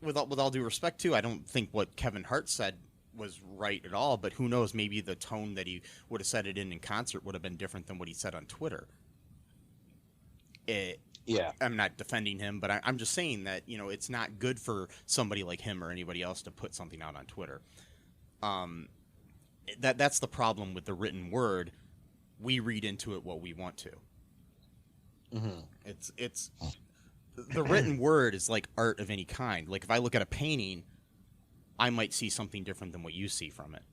with all due respect too, I don't think what Kevin Hart said was right at all, but who knows, maybe the tone that he would have said it in concert would have been different than what he said on Twitter. I'm not defending him, but I'm just saying that, it's not good for somebody like him or anybody else to put something out on Twitter. That's the problem with the written word. We read into it what we want to. Mm-hmm. It's the written word is like art of any kind. Like if I look at a painting, I might see something different than what you see from it.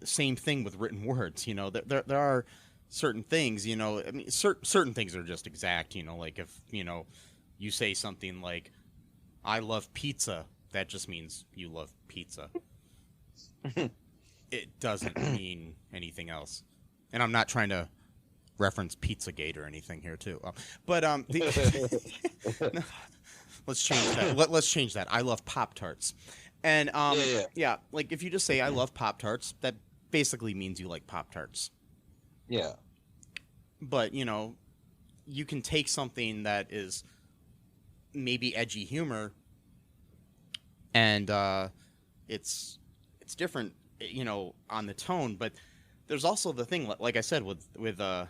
The same thing with written words. There are certain things. I mean, certain things are just exact. Like if you say something like, "I love pizza," that just means you love pizza. It doesn't mean anything else. And I'm not trying to reference Pizzagate or anything here too. Let's change that. Let's change that. I love Pop-Tarts. And like if you just say I love Pop-Tarts, that basically means you like Pop-Tarts. Yeah. But, you can take something that is maybe edgy humor and it's different, on the tone, but there's also the thing, like I said, with this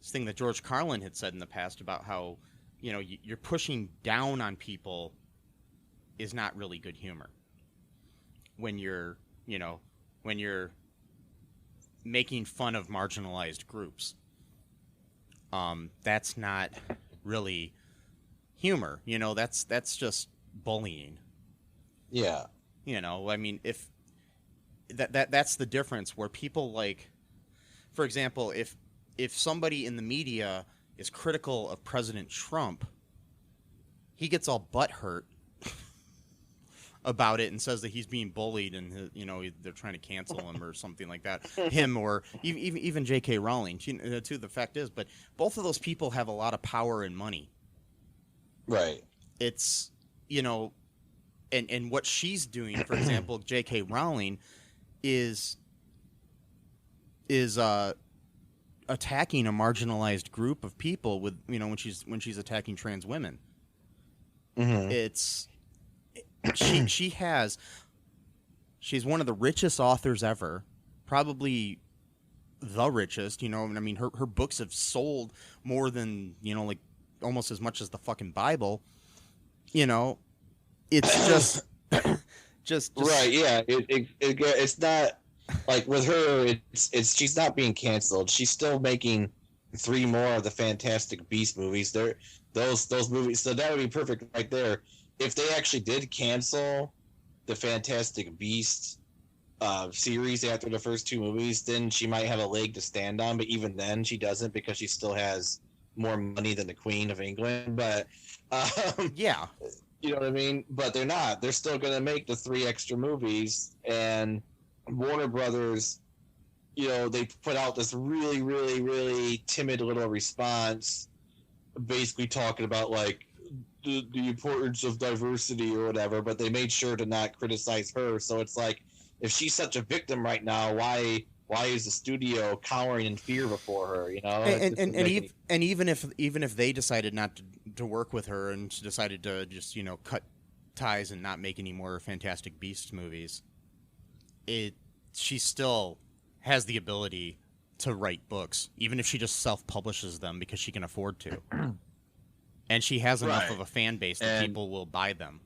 thing that George Carlin had said in the past about how you're pushing down on people is not really good humor. When you're making fun of marginalized groups, that's not really humor. That's just bullying. Yeah. You know, I mean, if that's the difference where people like, for example, if somebody in the media is critical of President Trump, he gets all butthurt about it and says that he's being bullied and they're trying to cancel him or something like that. Him or even J.K. Rowling. Too. The fact is, but both of those people have a lot of power and money. Right. It's and what she's doing, for example, J.K. Rowling is attacking a marginalized group of people with when she's attacking trans women. Mm-hmm. It's she's one of the richest authors ever, probably the richest. I mean, her books have sold more than like almost as much as the fucking Bible. It's just right. Yeah. It's not like with her. It's she's not being canceled. She's still making 3 more of the Fantastic Beast movies. Those movies. So that would be perfect right there. If they actually did cancel the Fantastic Beasts series after the first 2 movies, then she might have a leg to stand on. But even then, she doesn't because she still has more money than the Queen of England. But yeah, you know what I mean. But they're not. They're still going to make the 3 extra movies. And Warner Brothers, they put out this really, really, really timid little response, basically talking about like the importance of diversity or whatever, but they made sure to not criticize her. So it's like, if she's such a victim right now, why is the studio cowering in fear before her? And even if they decided not to work with her and decided to just cut ties and not make any more Fantastic Beasts movies, she still has the ability to write books, even if she just self-publishes them because she can afford to. And she has enough of a fan base that people will buy them.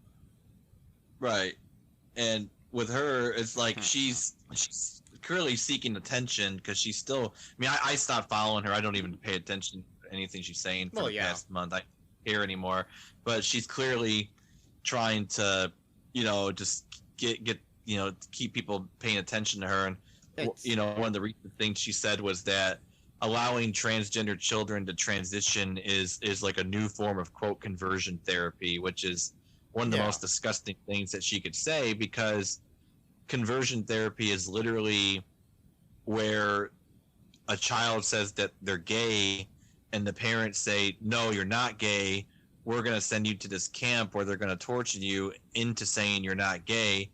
Right. And with her, it's like she's clearly seeking attention because she's still... I mean, I stopped following her. I don't even pay attention to anything she's saying for the past month. I don't hear anymore. But she's clearly trying to, just get keep people paying attention to her. And, one of the recent things she said was that allowing transgender children to transition is like a new form of, quote, conversion therapy, which is one of the most disgusting things that she could say, because conversion therapy is literally where a child says that they're gay and the parents say, no, you're not gay. We're going to send you to this camp where they're going to torture you into saying you're not gay.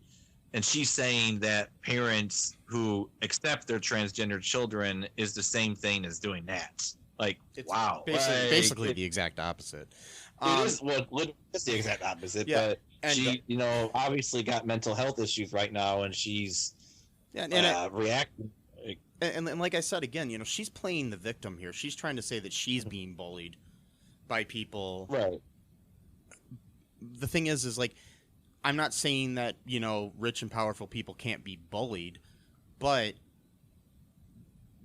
And she's saying that parents who accept their transgender children is the same thing as doing that. Like, wow. Basically the exact opposite. It is, it's the exact opposite. Yeah. But she, obviously got mental health issues right now, and she's reacting. And like I said, again, she's playing the victim here. She's trying to say that she's being bullied by people. Right. The thing is like, I'm not saying that, rich and powerful people can't be bullied, but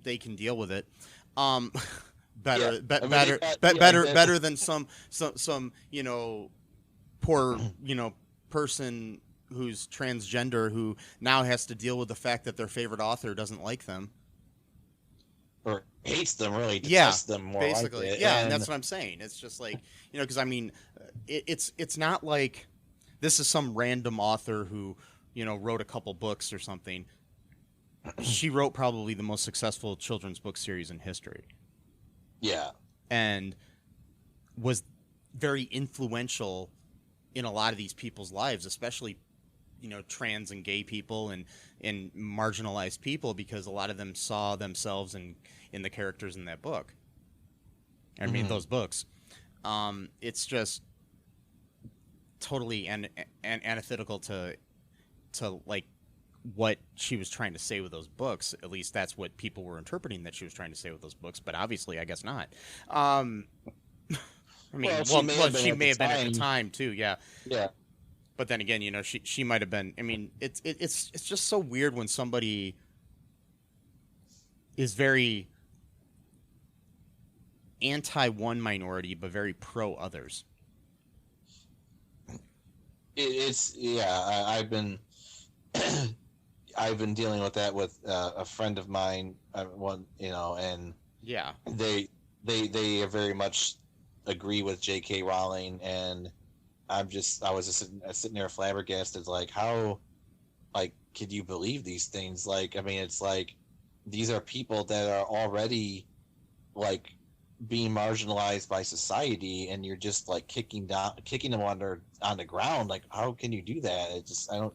they can deal with it. Better than some poor, person who's transgender who now has to deal with the fact that their favorite author doesn't like them. Or hates them, really detests them more. Basically. Like and that's what I'm saying. It's just like, because I mean, it's not like this is some random author who, wrote a couple books or something. She wrote probably the most successful children's book series in history. Yeah. And was very influential in a lot of these people's lives, especially, trans and gay people and marginalized people, because a lot of them saw themselves in the characters in that book. I mean, those books. It's just totally antithetical to like what she was trying to say with those books. At least that's what people were interpreting that she was trying to say with those books, but obviously I guess not. I mean, she may have been at the time too. Yeah. But then again, she might have been. I mean, it's just so weird when somebody is very anti one minority but very pro others. it's I've been I've been dealing with that with a friend of mine, and Yeah. they very much agree with J.K. Rowling, and I was just sitting there flabbergasted, like, how, like, could you believe these things? Like, I mean, it's like these are people that are already like being marginalized by society, and you're just like kicking them on the ground. Like, how can you do that? It just I don't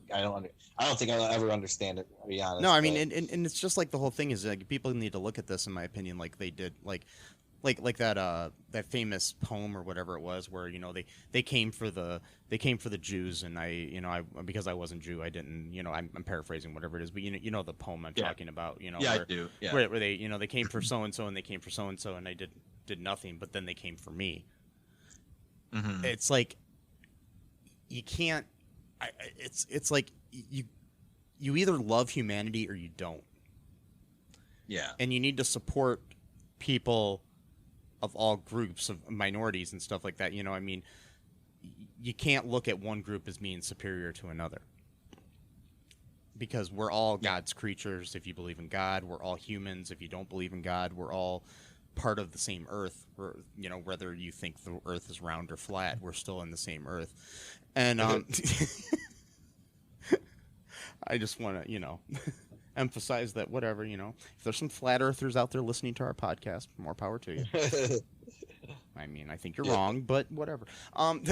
think I'll ever understand it, to be honest. No, I mean, and it's just like the whole thing is like people need to look at this, in my opinion, like they did, like that famous poem or whatever it was, where they came for the Jews, and I because I wasn't Jew, I didn't, I'm paraphrasing whatever it is, but the poem I'm talking about, Yeah, where, I do. Yeah. where they they came for so and so, and they came for so and so, and I did nothing, but then they came for me. Mm-hmm. It's like you can't. It's like you either love humanity or you don't. Yeah. And you need to support people of all groups of minorities and stuff like that. I mean, you can't look at one group as being superior to another, because we're all God's creatures. If you believe in God, we're all humans. If you don't believe in God, we're all part of the same earth. We're, whether you think the earth is round or flat, we're still in the same earth. And I just want to, emphasize that whatever, if there's some flat earthers out there listening to our podcast, more power to you. I mean, I think you're wrong, but whatever. I'm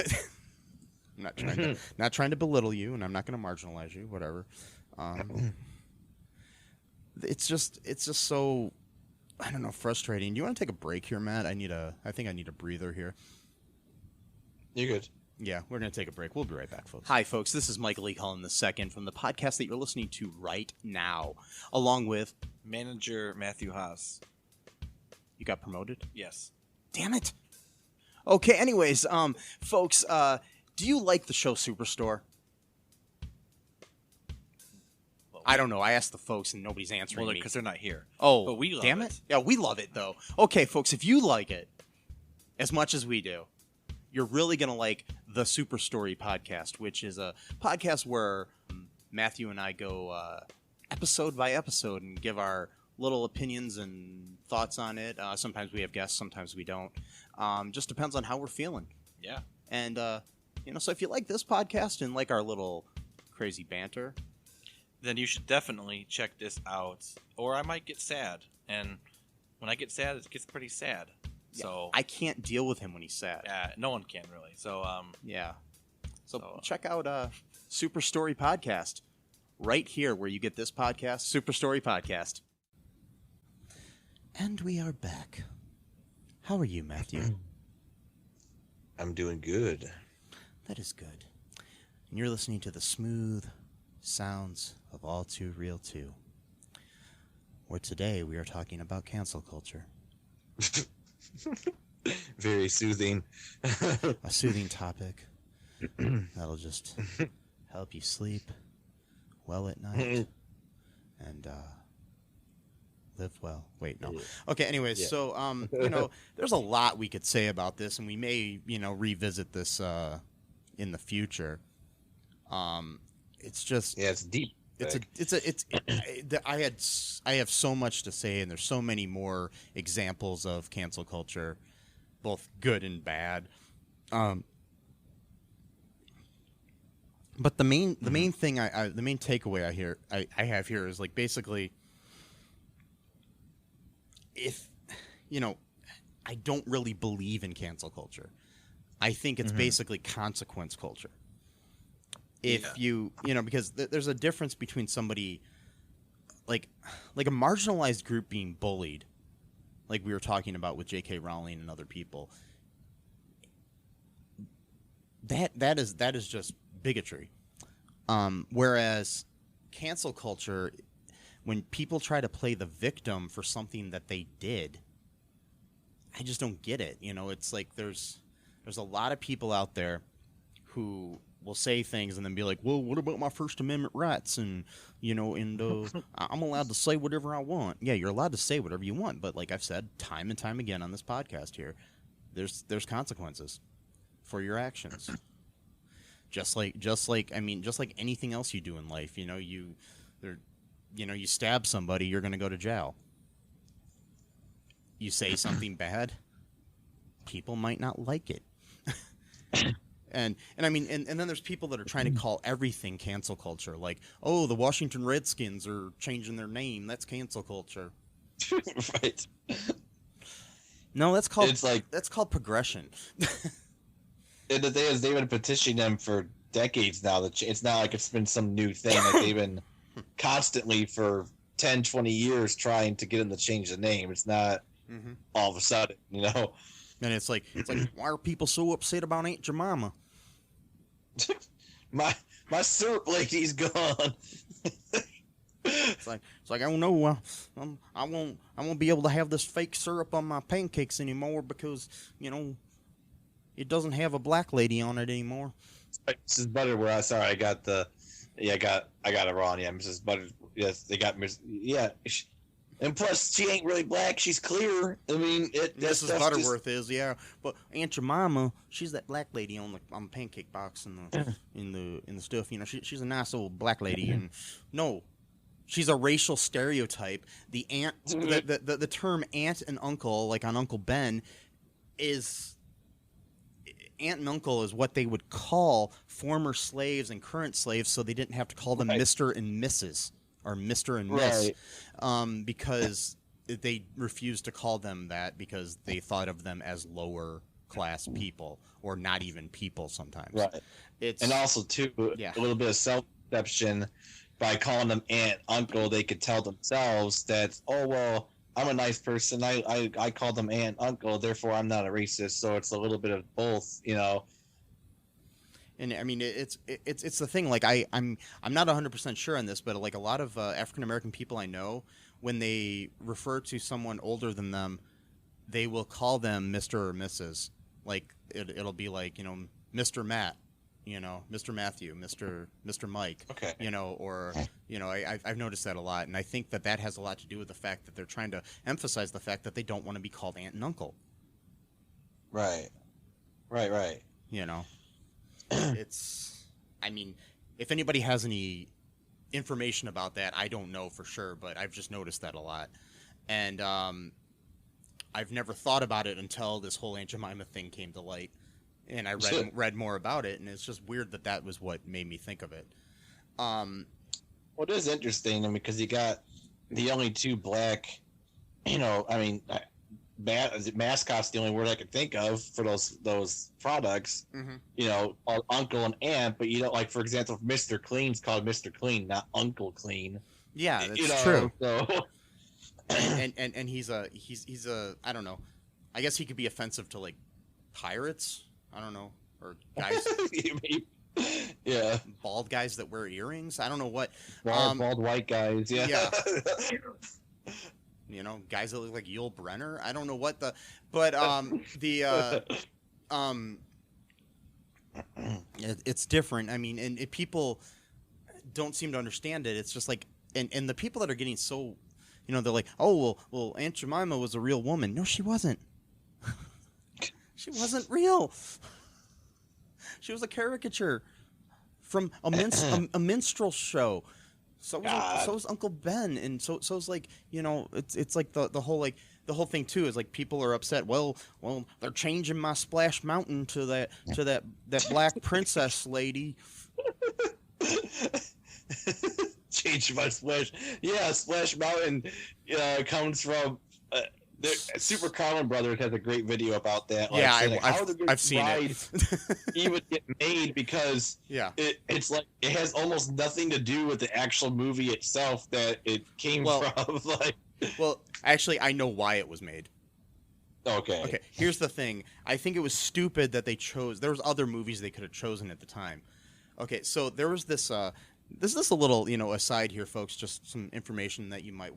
not trying to belittle you, and I'm not going to marginalize you, whatever. It's just so, I don't know, frustrating. Do you want to take a break here, Matt? I think I need a breather here. You're good. Yeah, we're going to take a break. We'll be right back, folks. Hi, folks. This is Michael E. Cullen II from the podcast that you're listening to right now, along with manager Matthew Haas. You got promoted? Yes. Damn it. Okay, anyways, folks, do you like the show Superstore? Well, I don't know. I asked the folks and nobody's answering me. Because they're not here. Oh, but we love damn it. Yeah, we love it, though. Okay, folks, if you like it as much as we do, you're really going to like the Super Story podcast, which is a podcast where Matthew and I go episode by episode and give our little opinions and thoughts on it. Sometimes we have guests, sometimes we don't. Just depends on how we're feeling. Yeah. And, so if you like this podcast and like our little crazy banter, then you should definitely check this out, or I might get sad. And when I get sad, it gets pretty sad. Yeah, so I can't deal with him when he's sad. Yeah, no one can really. So yeah. So check out Super Story Podcast right here where you get this podcast, Super Story Podcast. And we are back. How are you, Matthew? I'm doing good. That is good. And you're listening to the smooth sounds of All Too Real 2, where today we are talking about cancel culture. Very soothing. A soothing topic that'll just help you sleep well at night and live well. Wait, no. Okay, anyways, so there's a lot we could say about this, and we may, revisit this in the future. It's just it's deep. I have so much to say, and there's so many more examples of cancel culture, both good and bad. But the main thing the main takeaway I have here is, like, basically, if I don't really believe in cancel culture. I think it's basically consequence culture. If you because there's a difference between somebody like a marginalized group being bullied, like we were talking about with J.K. Rowling and other people. That is just bigotry. Whereas cancel culture, when people try to play the victim for something that they did, I just don't get it. It's like there's a lot of people out there who will say things and then be like, well, what about my First Amendment rights? And, I'm allowed to say whatever I want. Yeah, you're allowed to say whatever you want. But like I've said time and time again on this podcast here, there's consequences for your actions. just like anything else you do in life. You stab somebody, you're going to go to jail. You say something bad, people might not like it. And I mean, and then there's people that are trying to call everything cancel culture. Like, oh, the Washington Redskins are changing their name. That's cancel culture. Right. No, that's called progression. And the thing is, they've been petitioning them for decades now. It's not like it's been some new thing. Like they've been constantly for 10, 20 years trying to get them to change the name. It's not all of a sudden, And it's like, why are people so upset about Aunt Jemima? my syrup lady's gone. It's like I don't know. I won't be able to have this fake syrup on my pancakes anymore because it doesn't have a black lady on it anymore. Mrs. Butterworth. Sorry, I got it wrong. Yeah, Mrs. Butter. Yes, they got Miss. Yeah, and plus she ain't really black. She's clear. I mean, Mrs. Butterworth is, yeah. But Aunt Jemima, she's that black lady on the pancake box and in the stuff. She's a nice old black lady, and no. She's a racial stereotype. The aunt, the term aunt and uncle, like on Uncle Ben, is aunt and uncle is what they would call former slaves and current slaves, so they didn't have to call them Mr. and Mrs. or Mr. and Miss, because they refused to call them that because they thought of them as lower class people or not even people sometimes. Right. And also too, a little bit of self-deception. By calling them aunt, uncle, they could tell themselves that, oh, well, I'm a nice person. I call them aunt, uncle, therefore I'm not a racist. So it's a little bit of both, And I mean, it's the thing. Like I'm not 100% sure on this, but like a lot of African American people I know, when they refer to someone older than them, they will call them Mr. or Mrs. Like it'll be like Mr. Matt. Mr. Matthew, Mr. Mike, or I've noticed that a lot, and I think that has a lot to do with the fact that they're trying to emphasize the fact that they don't want to be called aunt and uncle. Right. It's, I mean, if anybody has any information about that, I don't know for sure, but I've just noticed that a lot, and I've never thought about it until this whole Aunt Jemima thing came to light. And I read more about it, and it's just weird that was what made me think of it. Well, it is interesting, because you got the only two black, mascots. The only word I could think of for those products, uncle and aunt. But like for example, Mr. Clean's called Mr. Clean, not Uncle Clean. Yeah, that's true. So. and he's a I don't know. I guess he could be offensive to like pirates. I don't know, or guys, bald guys that wear earrings. I don't know what. Bald white guys, yeah. Guys that look like Yul Brynner. I don't know what it's different. I mean, and people don't seem to understand it. It's just like, and the people that are getting so, they're like, oh well, Aunt Jemima was a real woman. No, she wasn't. She wasn't real. She was a caricature from a minstrel show. So was Uncle Ben, and so it's like it's like the whole thing too is like people are upset. Well, they're changing my Splash Mountain to that black princess lady. Change my Splash. Yeah, Splash Mountain comes from. Super Common Brothers has a great video about that. Like, I've seen it. Even get made because it's like it has almost nothing to do with the actual movie itself that it came from. Well, actually, I know why it was made. Okay. Here's the thing. I think it was stupid that they chose. There was other movies they could have chosen at the time. Okay, so there was this. This is a little aside here, folks. Just some information that you might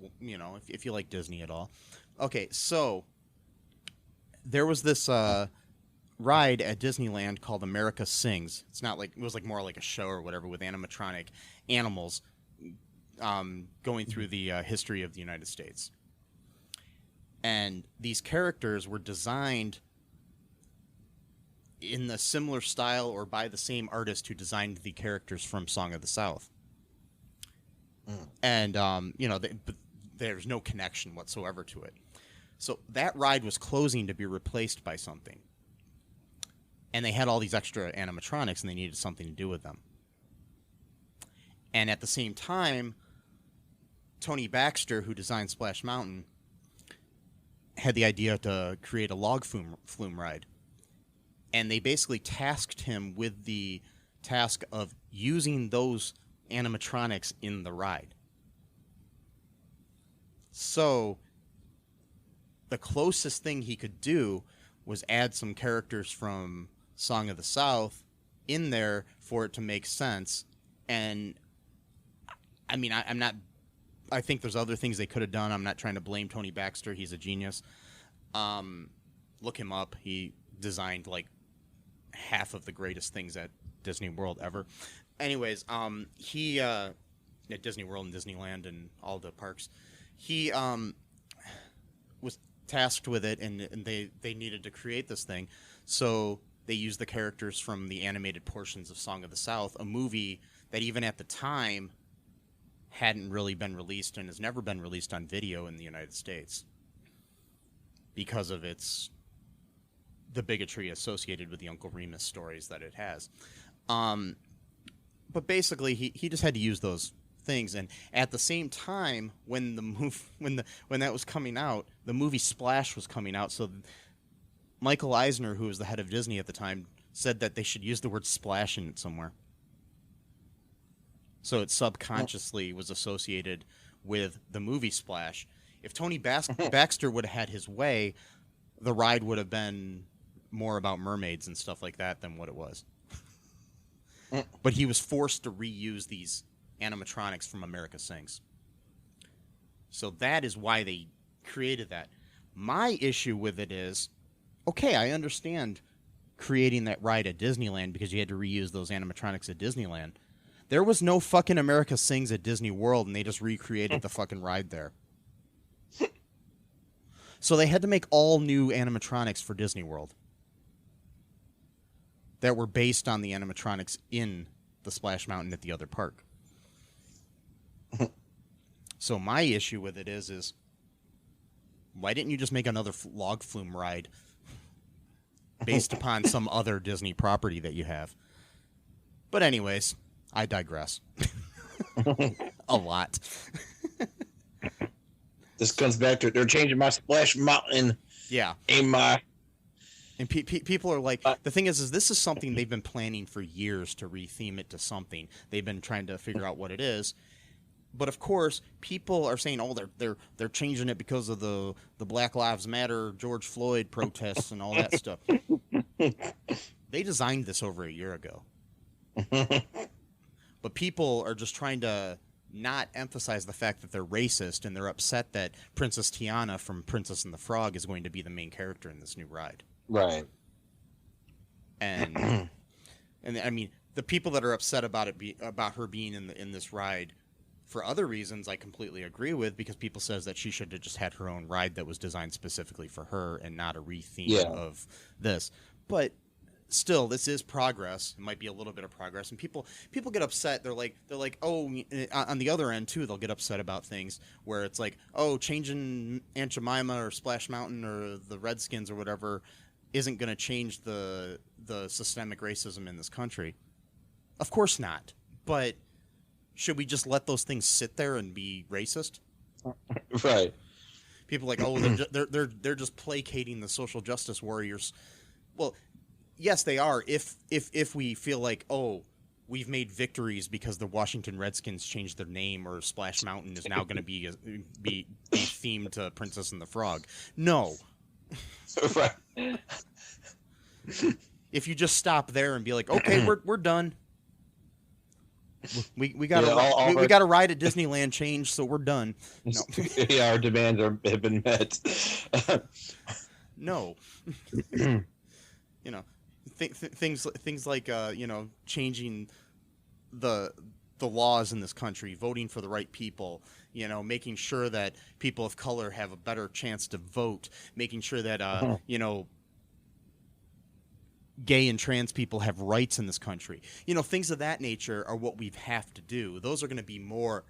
if you like Disney at all. Okay, so there was this ride at Disneyland called America Sings. It's not like it was like more like a show or whatever with animatronic animals going through the history of the United States. And these characters were designed in the similar style or by the same artist who designed the characters from Song of the South. And, but there's no connection whatsoever to it. So that ride was closing to be replaced by something. And they had all these extra animatronics, and they needed something to do with them. And at the same time, Tony Baxter, who designed Splash Mountain, had the idea to create a log flume ride. And they basically tasked him with the task of using those animatronics in the ride. So the closest thing he could do was add some characters from Song of the South in there for it to make sense. And I mean, I think there's other things they could have done. I'm not trying to blame Tony Baxter. He's a genius. Look him up. He designed like half of the greatest things at Disney World ever. Anyways, he at Disney World and Disneyland and all the parks, he was tasked with it, and they needed to create this thing, so they used the characters from the animated portions of Song of the South, a movie that even at the time hadn't really been released and has never been released on video in the United States because of the bigotry associated with the Uncle Remus stories that it has. But basically, he just had to use those things, and at the same time, when that was coming out, the movie Splash was coming out. So Michael Eisner, who was the head of Disney at the time, said that they should use the word splash in it somewhere. So it subconsciously was associated with the movie Splash. If Tony Baxter would have had his way, the ride would have been more about mermaids and stuff like that than what it was. But he was forced to reuse these animatronics from America Sings. So that is why they created that. My issue with it is, okay, I understand creating that ride at Disneyland because you had to reuse those animatronics at Disneyland. There was no fucking America Sings at Disney World, and they just recreated the fucking ride there. So they had to make all new animatronics for Disney World that were based on the animatronics in the Splash Mountain at the other park. So my issue with it is why didn't you just make another log flume ride based upon some other Disney property that you have? But anyways, I digress. A lot. This comes back to they're changing my Splash Mountain. Yeah. In my... And people are like, the thing is this is something they've been planning for years to retheme it to something. They've been trying to figure out what it is. But of course, people are saying, oh, they're changing it because of the Black Lives Matter, George Floyd protests and all that stuff. They designed this over a year ago. But people are just trying to not emphasize the fact that they're racist, and they're upset that Princess Tiana from Princess and the Frog is going to be the main character in this new ride. Right. And I mean, the people that are upset about about her being in this ride for other reasons, I completely agree with, because people says that she should have just had her own ride that was designed specifically for her and not a retheme of this. But still, this is progress. It might be a little bit of progress, and people get upset. They're like, oh, on the other end too, they'll get upset about things where it's like, oh, changing Aunt Jemima or Splash Mountain or the Redskins or whatever isn't going to change the systemic racism in this country. Of course not. But should we just let those things sit there and be racist? Right. People are like, oh, they're just placating the social justice warriors. Well, yes, they are. If we feel like, oh, we've made victories because the Washington Redskins changed their name, or Splash Mountain is now going to be themed to Princess and the Frog. No. Right. If you just stop there and be like, okay, we're done. We got we got a ride at Disneyland change, so we're done. No. Yeah, our demands have been met. No. Things like changing the laws in this country, voting for the right people, making sure that people of color have a better chance to vote, making sure that gay and trans people have rights in this country. You know, things of that nature are what we have to do. Those are going to be more,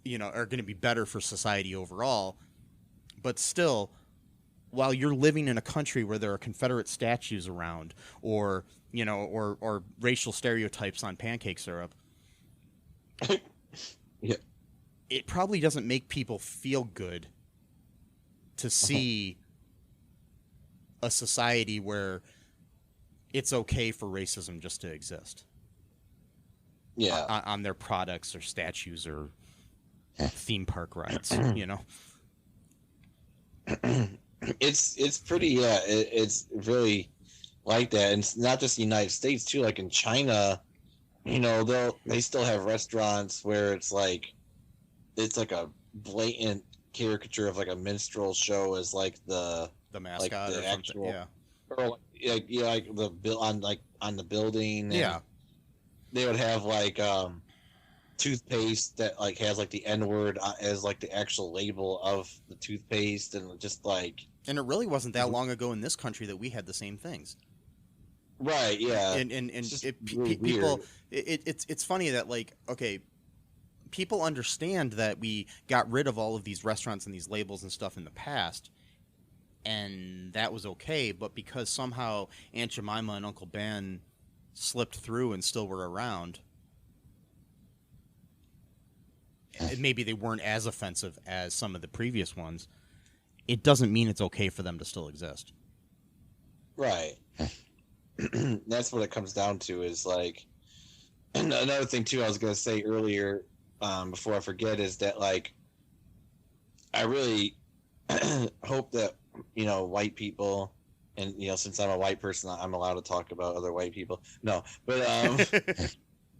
you know, are going to be better for society overall. But still, while you're living in a country where there are Confederate statues around, or, you know, or racial stereotypes on pancake syrup, Yeah. it probably doesn't make people feel good to see a society where it's okay for racism just to exist. Yeah. On their products or statues or theme park rides, you know? It's pretty, yeah, it's really like that. And it's not just the United States too, like in China, you know, they still have restaurants where it's like a blatant caricature of like a minstrel show as like the mascot like the or actual, something. Yeah. or like yeah, like the bill on the building. And Yeah. they would have like toothpaste that like has like the N-word as like the actual label of the toothpaste, and just like, And it really wasn't that long ago in this country that we had the same things. right, yeah. And It's just people, weird. it's funny that, like, okay, people understand that we got rid of all of these restaurants and these labels and stuff in the past, and that was okay, but because somehow Aunt Jemima and Uncle Ben slipped through and still were around, and maybe they weren't as offensive as some of the previous ones, it doesn't mean it's okay for them to still exist. Right. That's what it comes down to, is like, another thing too I was going to say earlier, before I forget, is that like, I really hope that, you know, white people, and, you know, since I'm a white person, I'm allowed to talk about other white people. No, but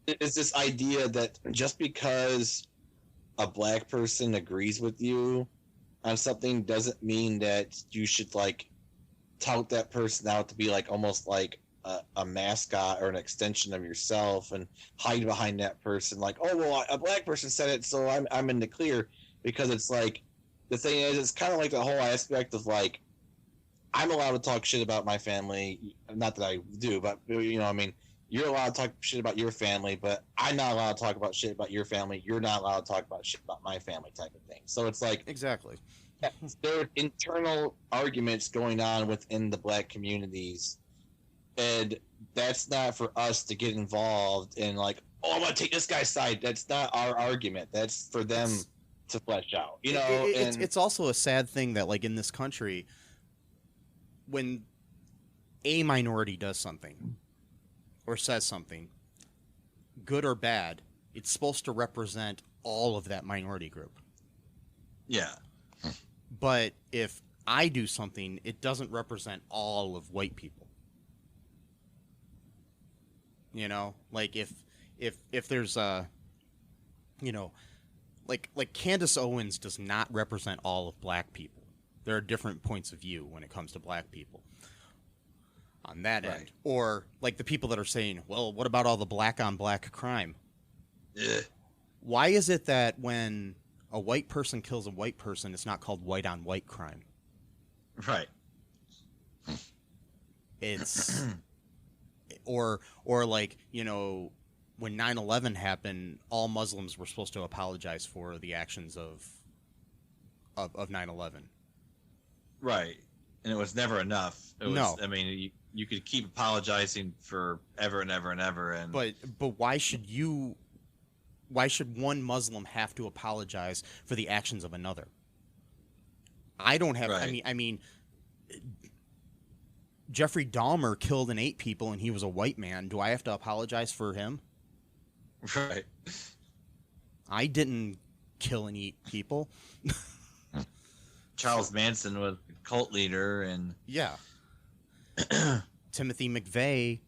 it's this idea that just because a black person agrees with you on something doesn't mean that you should like tout that person out to be like almost like a mascot or an extension of yourself, and hide behind that person like, oh well, a black person said it, so I'm in the clear. Because it's like, the thing is, it's kind of like the whole aspect of like, I'm allowed to talk shit about my family, not that I do, but, you know, I mean, you're allowed to talk shit about your family, but I'm not allowed to talk about shit about your family. You're not allowed to talk about shit about my family, type of thing. So it's like, Exactly. there are internal arguments going on within the black communities, and that's not for us to get involved in like, oh, I'm gonna take this guy's side. That's not our argument. That's for them to flesh out, you know. It's also a sad thing that, like, in this country, when a minority does something or says something, good or bad, it's supposed to represent all of that minority group. Yeah. But if I do something, it doesn't represent all of white people. You know, like if there's a, you know, like Candace Owens does not represent all of black people. There are different points of view when it comes to black people on that end. Or like the people that are saying, well, what about all the black on black crime? Yeah. Why is it that when a white person kills a white person, it's not called white on white crime? Right. It's or like, you know, when 9/11 happened, all Muslims were supposed to apologize for the actions of 9/11. Right. And it was never enough. It was, No. I mean, you could keep apologizing for ever and ever and ever. And But why should one Muslim have to apologize for the actions of another? I don't have. Right. I mean, Jeffrey Dahmer killed and ate people, and he was a white man. Do I have to apologize for him? Right. I didn't kill and eat people. Charles Manson was a cult leader, and Yeah. Timothy McVeigh,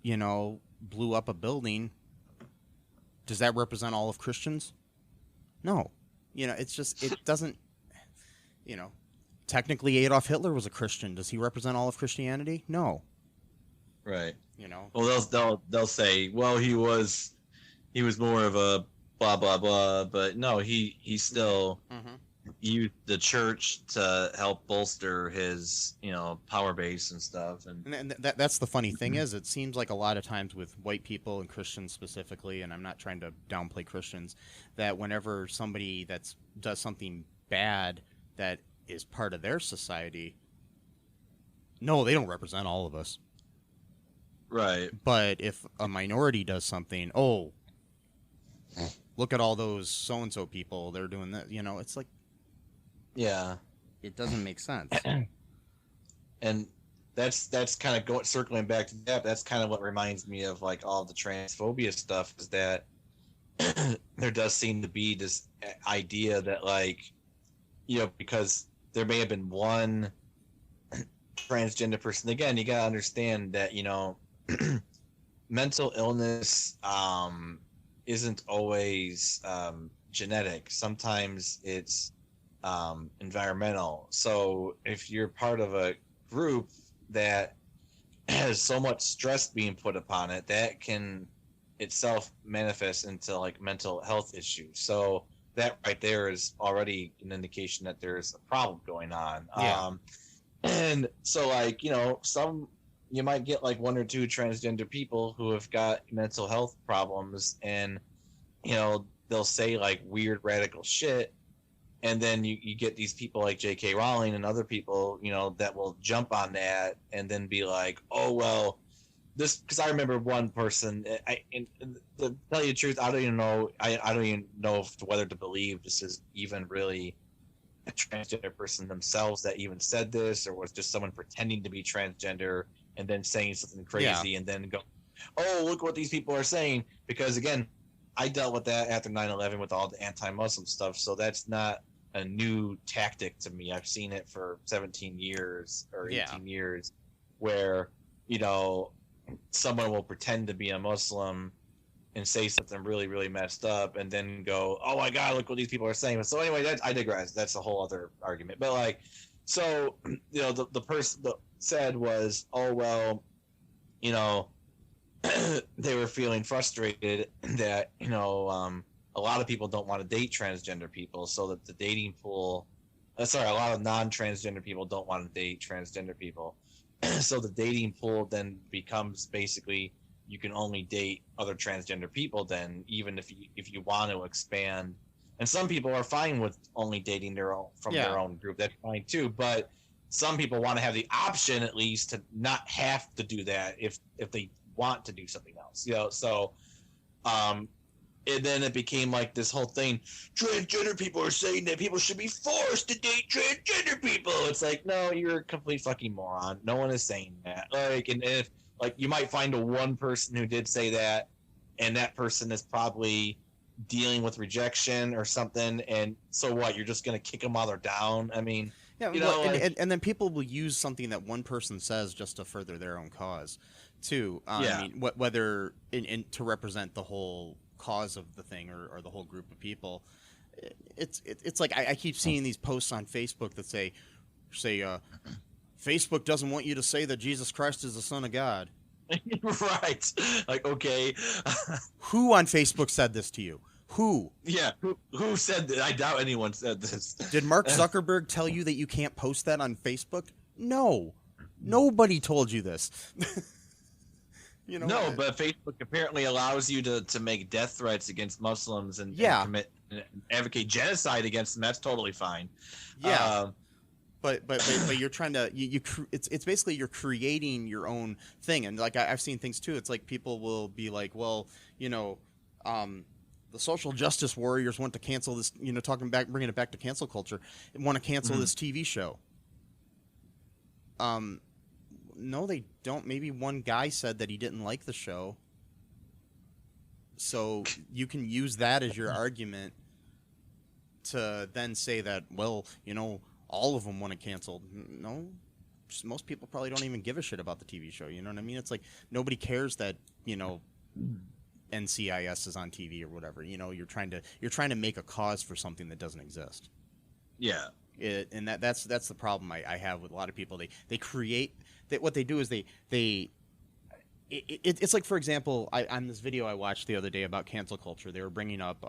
you know, blew up a building. Does that represent all of Christians? No. You know, it's just, it doesn't, you know, technically Adolf Hitler was a Christian. Does he represent all of Christianity? No. right. You know? Well, they'll say, well, he was more of a blah blah blah, but no, he still Mm-hmm. use the church to help bolster his, power base and stuff. And that's the funny thing is, it seems like a lot of times with white people and Christians specifically, and I'm not trying to downplay Christians, that whenever somebody does something bad that is part of their society, no, they don't represent all of us. Right. But if a minority does something, oh, look at all those so-and-so people, they're doing that. It's like, Yeah. it doesn't make sense. And that's kind of circling back to that. That's kind of what reminds me of like all the transphobia stuff, is that there does seem to be this idea that like, because there may have been one transgender person. Again, you gotta understand that mental illness isn't always genetic. Sometimes it's environmental. So if you're part of a group that has so much stress being put upon it, that can itself manifest into like mental health issues. So that right there is already an indication that there's a problem going on. Yeah. And so like, you might get like one or two transgender people who have got mental health problems, and they'll say like weird radical shit, and then you get these people like J.K. Rowling and other people that will jump on that and then be like, oh well, this, because I remember one person, and to tell you the truth, I don't even know whether to believe this is even really a transgender person themselves that even said this, or was just someone pretending to be transgender and then saying something crazy and then go, oh, look what these people are saying. Because again, I dealt with that after 9/11 with all the anti-Muslim stuff, so that's not a new tactic to me. I've seen it for 17 years or 18 years, where someone will pretend to be a Muslim and say something really, really messed up, and then go, oh my God, look what these people are saying. So anyway, I digress. That's a whole other argument. But like, so, the person that said was, oh, well, they were feeling frustrated that, a lot of people don't want to date transgender people, so that the dating pool, a lot of non-transgender people don't want to date transgender people. So the dating pool then becomes basically, you can only date other transgender people then, even if you want to expand. And some people are fine with only dating their own group. That's fine too. But some people want to have the option, at least, to not have to do that if they want to do something else. So and then it became like this whole thing. Transgender people are saying that people should be forced to date transgender people. It's like, no, you're a complete fucking moron. No one is saying that. Like, and if like, you might find one person who did say that, and that person is probably dealing with rejection or something. And so what? You're just gonna kick them while they're down? I mean, and then people will use something that one person says just to further their own cause, too. I mean, whether to represent the whole cause of the thing or the whole group of people. It's like I keep seeing these posts on Facebook that say Facebook doesn't want you to say that Jesus Christ is the Son of God. Right. Like, okay. Who on Facebook said this to you? Who? Yeah. Who said that? I doubt anyone said this. Did Mark Zuckerberg tell you that you can't post that on Facebook? No. Nobody told you this. No, but Facebook apparently allows you to make death threats against Muslims and advocate genocide against them. That's totally fine. Yeah. But you're trying to it's basically you're creating your own thing. And like I've seen things too. It's like people will be like, well, the social justice warriors want to cancel this, bringing it back to cancel culture, and want to cancel this TV show. No, they don't. Maybe one guy said that he didn't like the show. So you can use that as your argument to then say that, well, all of them want it canceled. No, most people probably don't even give a shit about the TV show. You know what I mean? It's like nobody cares that, NCIS is on TV or whatever. You're trying to make a cause for something that doesn't exist. Yeah. And that's the problem I have with a lot of people. They create that. What they do is it's like, for example, on this video I watched the other day about cancel culture, they were bringing up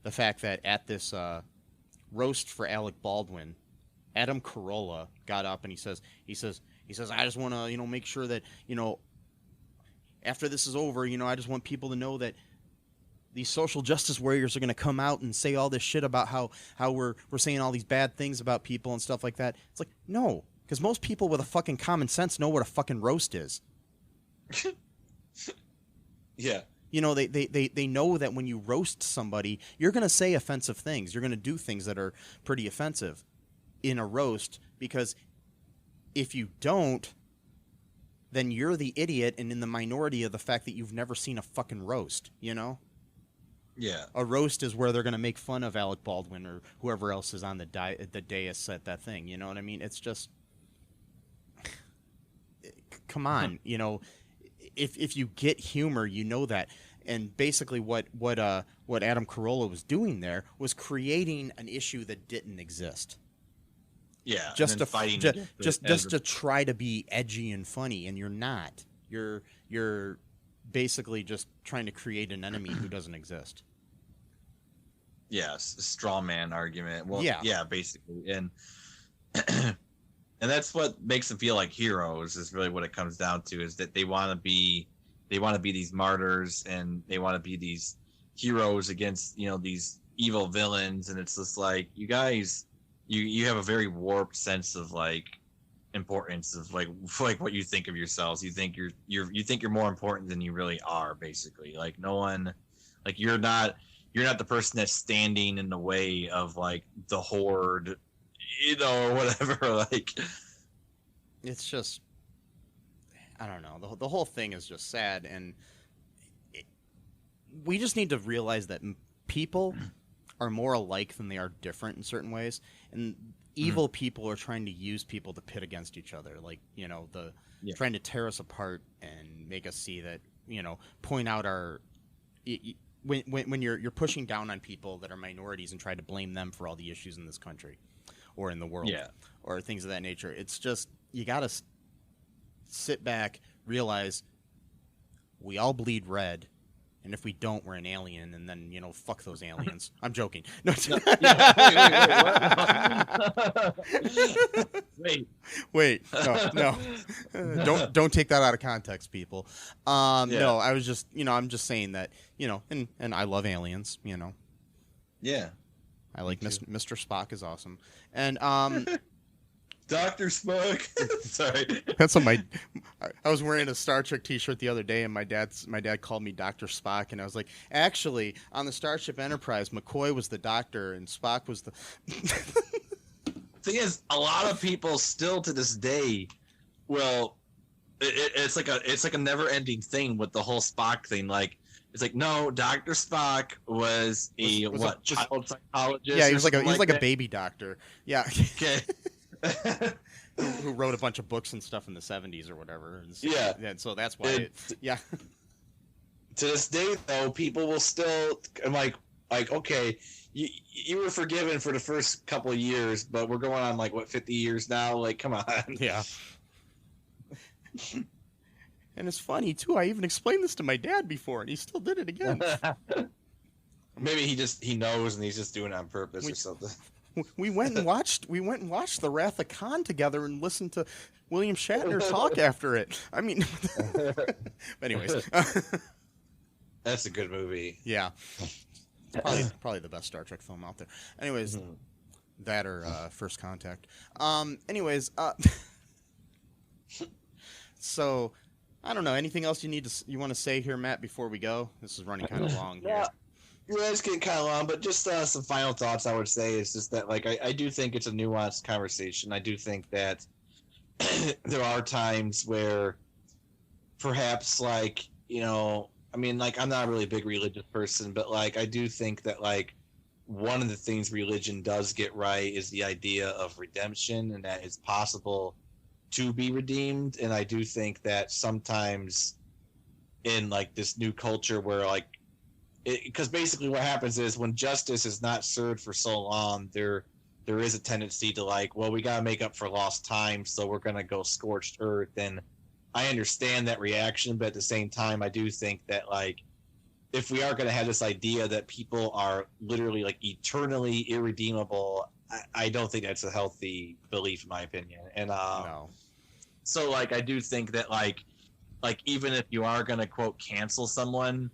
the fact that at this roast for Alec Baldwin, Adam Carolla got up and he says, I just want to, make sure that, after this is over, I just want people to know that these social justice warriors are going to come out and say all this shit about how we're saying all these bad things about people and stuff like that. It's like, no, because most people with a fucking common sense know what a fucking roast is. Yeah. They know that when you roast somebody, you're going to say offensive things. You're going to do things that are pretty offensive in a roast, because if you don't, then you're the idiot and in the minority of the fact that you've never seen a fucking roast, Yeah. A roast is where they're going to make fun of Alec Baldwin or whoever else is on the dais at that thing. You know what I mean? It's just, come on, if you get humor, you know that. And basically what Adam Carolla was doing there was creating an issue that didn't exist. Yeah. Just to try to be edgy and funny, and you're not. You're basically just trying to create an enemy who doesn't exist. Yes, a straw man argument. Well, Yeah. yeah, basically. And and that's what makes them feel like heroes, is really what it comes down to, is that they want to be these martyrs, and they want to be these heroes against, these evil villains. And it's just like, you guys, you have a very warped sense of like importance of like what you think of yourselves. You think you're more important than you really are, basically. Like, no one, like, you're not the person that's standing in the way of like the horde, or whatever. Like, It's just, I don't know. The whole thing is just sad, and we just need to realize that people are more alike than they are different in certain ways, and evil people are trying to use people to pit against each other, like, trying to tear us apart and make us see that, point out our when you're pushing down on people that are minorities and try to blame them for all the issues in this country or in the world, or things of that nature. It's just, you gotta sit back, realize we all bleed red, and if we don't, we're an alien, and then, fuck those aliens. I'm joking. No, wait. No. Don't take that out of context, people. No, I was just, I'm just saying that, and I love aliens, yeah, I like Mr. Spock is awesome, and Dr. Spock. Sorry. That's what I was wearing a Star Trek t-shirt the other day, and my dad called me Dr. Spock, and I was like, actually, on the Starship Enterprise, McCoy was the doctor and Spock was the Thing is, a lot of people still to this day, it's like a never-ending thing with the whole Spock thing. Like, it's like, no, Dr. Spock was child psychologist? Yeah, he was like a a baby doctor. Yeah. Okay. who wrote a bunch of books and stuff in the 70s or whatever. And so, Yeah. And so that's why To this day, though, people will still, I'm like, okay, you were forgiven for the first couple of years, but we're going on 50 years now? Like, come on. Yeah. And it's funny too. I even explained this to my dad before, and he still did it again. Maybe he knows, and he's just doing it on purpose or something. We went and watched The Wrath of Khan together and listened to William Shatner talk after it. I mean, anyways, that's a good movie. Yeah, probably the best Star Trek film out there. Anyways, that or First Contact. Anyways, so I don't know. Anything else you want to say here, Matt, before we go? This is running kind of long here. Yeah, it's getting kind of long, but just some final thoughts I would say is just that, I do think it's a nuanced conversation. I do think that there are times where perhaps, I'm not really a big religious person, but, I do think that, one of the things religion does get right is the idea of redemption, and that it's possible to be redeemed. And I do think that sometimes in, this new culture where, because basically what happens is when justice is not served for so long, there is a tendency to we got to make up for lost time, so we're going to go scorched earth. And I understand that reaction, but at the same time, I do think that if we are going to have this idea that people are literally like eternally irredeemable, I don't think that's a healthy belief, in my opinion. And No. so like I do think that like even if you are going to quote cancel someone,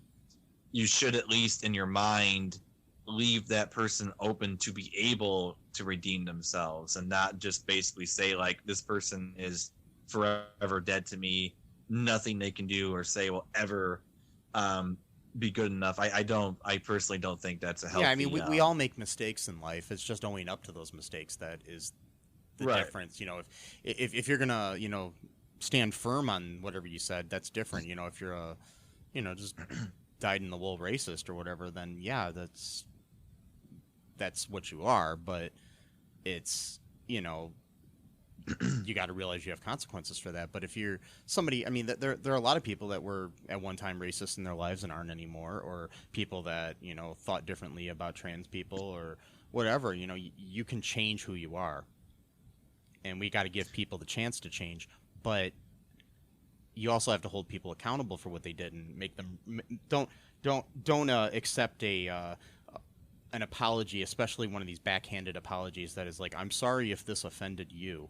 you should at least in your mind leave that person open to be able to redeem themselves, and not just basically say like this person is forever dead to me, nothing they can do or say will ever be good enough. I personally don't think that's a healthy. Yeah, I mean, we all make mistakes in life. It's just owning up to those mistakes that is the Right. difference. You know, if you're gonna, you know, stand firm on whatever you said, that's different. You know, if you're a, you know, just dyed in the wool racist or whatever, then yeah, that's what you are. But it's, you know, you got to realize you have consequences for that. But if you're somebody, I mean, there are a lot of people that were at one time racist in their lives and aren't anymore, or people that, you know, thought differently about trans people or whatever. You know, you can change who you are, and we got to give people the chance to change. But you also have to hold people accountable for what they did and make them don't accept an apology, especially one of these backhanded apologies that is like, I'm sorry if this offended you.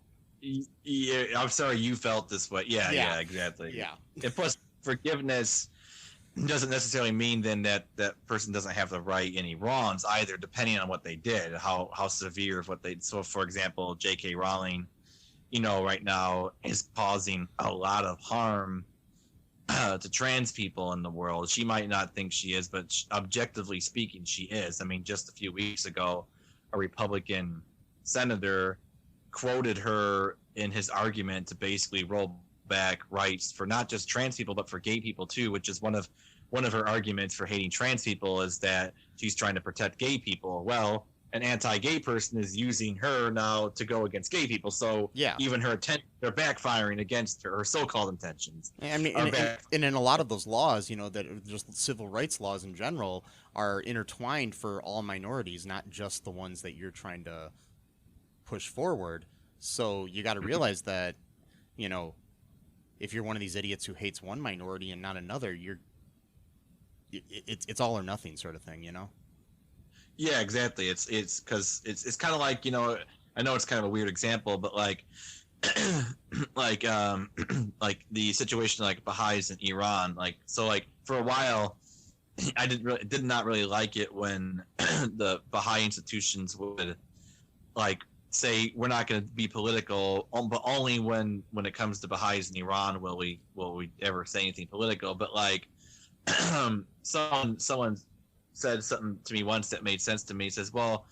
Yeah, I'm sorry you felt this way. Yeah, exactly. Yeah. And plus, forgiveness doesn't necessarily mean then that that person doesn't have to right any wrongs either, depending on what they did, how severe of what they. So, for example, J.K. Rowling, you know, right now is causing a lot of harm to trans people in the world. She might not think she is, but objectively speaking, she is. I mean, just a few weeks ago, a Republican senator quoted her in his argument to basically roll back rights for not just trans people but for gay people too, which is one of her arguments for hating trans people, is that she's trying to protect gay people. Well, an anti-gay person is using her now to go against gay people, so Yeah. even her they're backfiring against her so-called intentions. I mean, and in a lot of those laws, you know, that are just civil rights laws in general are intertwined for all minorities, not just the ones that you're trying to push forward. So you got to realize that, you know, if you're one of these idiots who hates one minority and not another, it's all or nothing sort of thing, you know? Yeah, exactly. It's because it's kind of like, you know, I know it's kind of a weird example, but like like like the situation like Baha'is in Iran, like, so like for a while I did not really like it when the Baha'i institutions would like say we're not going to be political, but only when it comes to Baha'is in Iran will we ever say anything political. But like someone said something to me once that made sense to me. He says, well,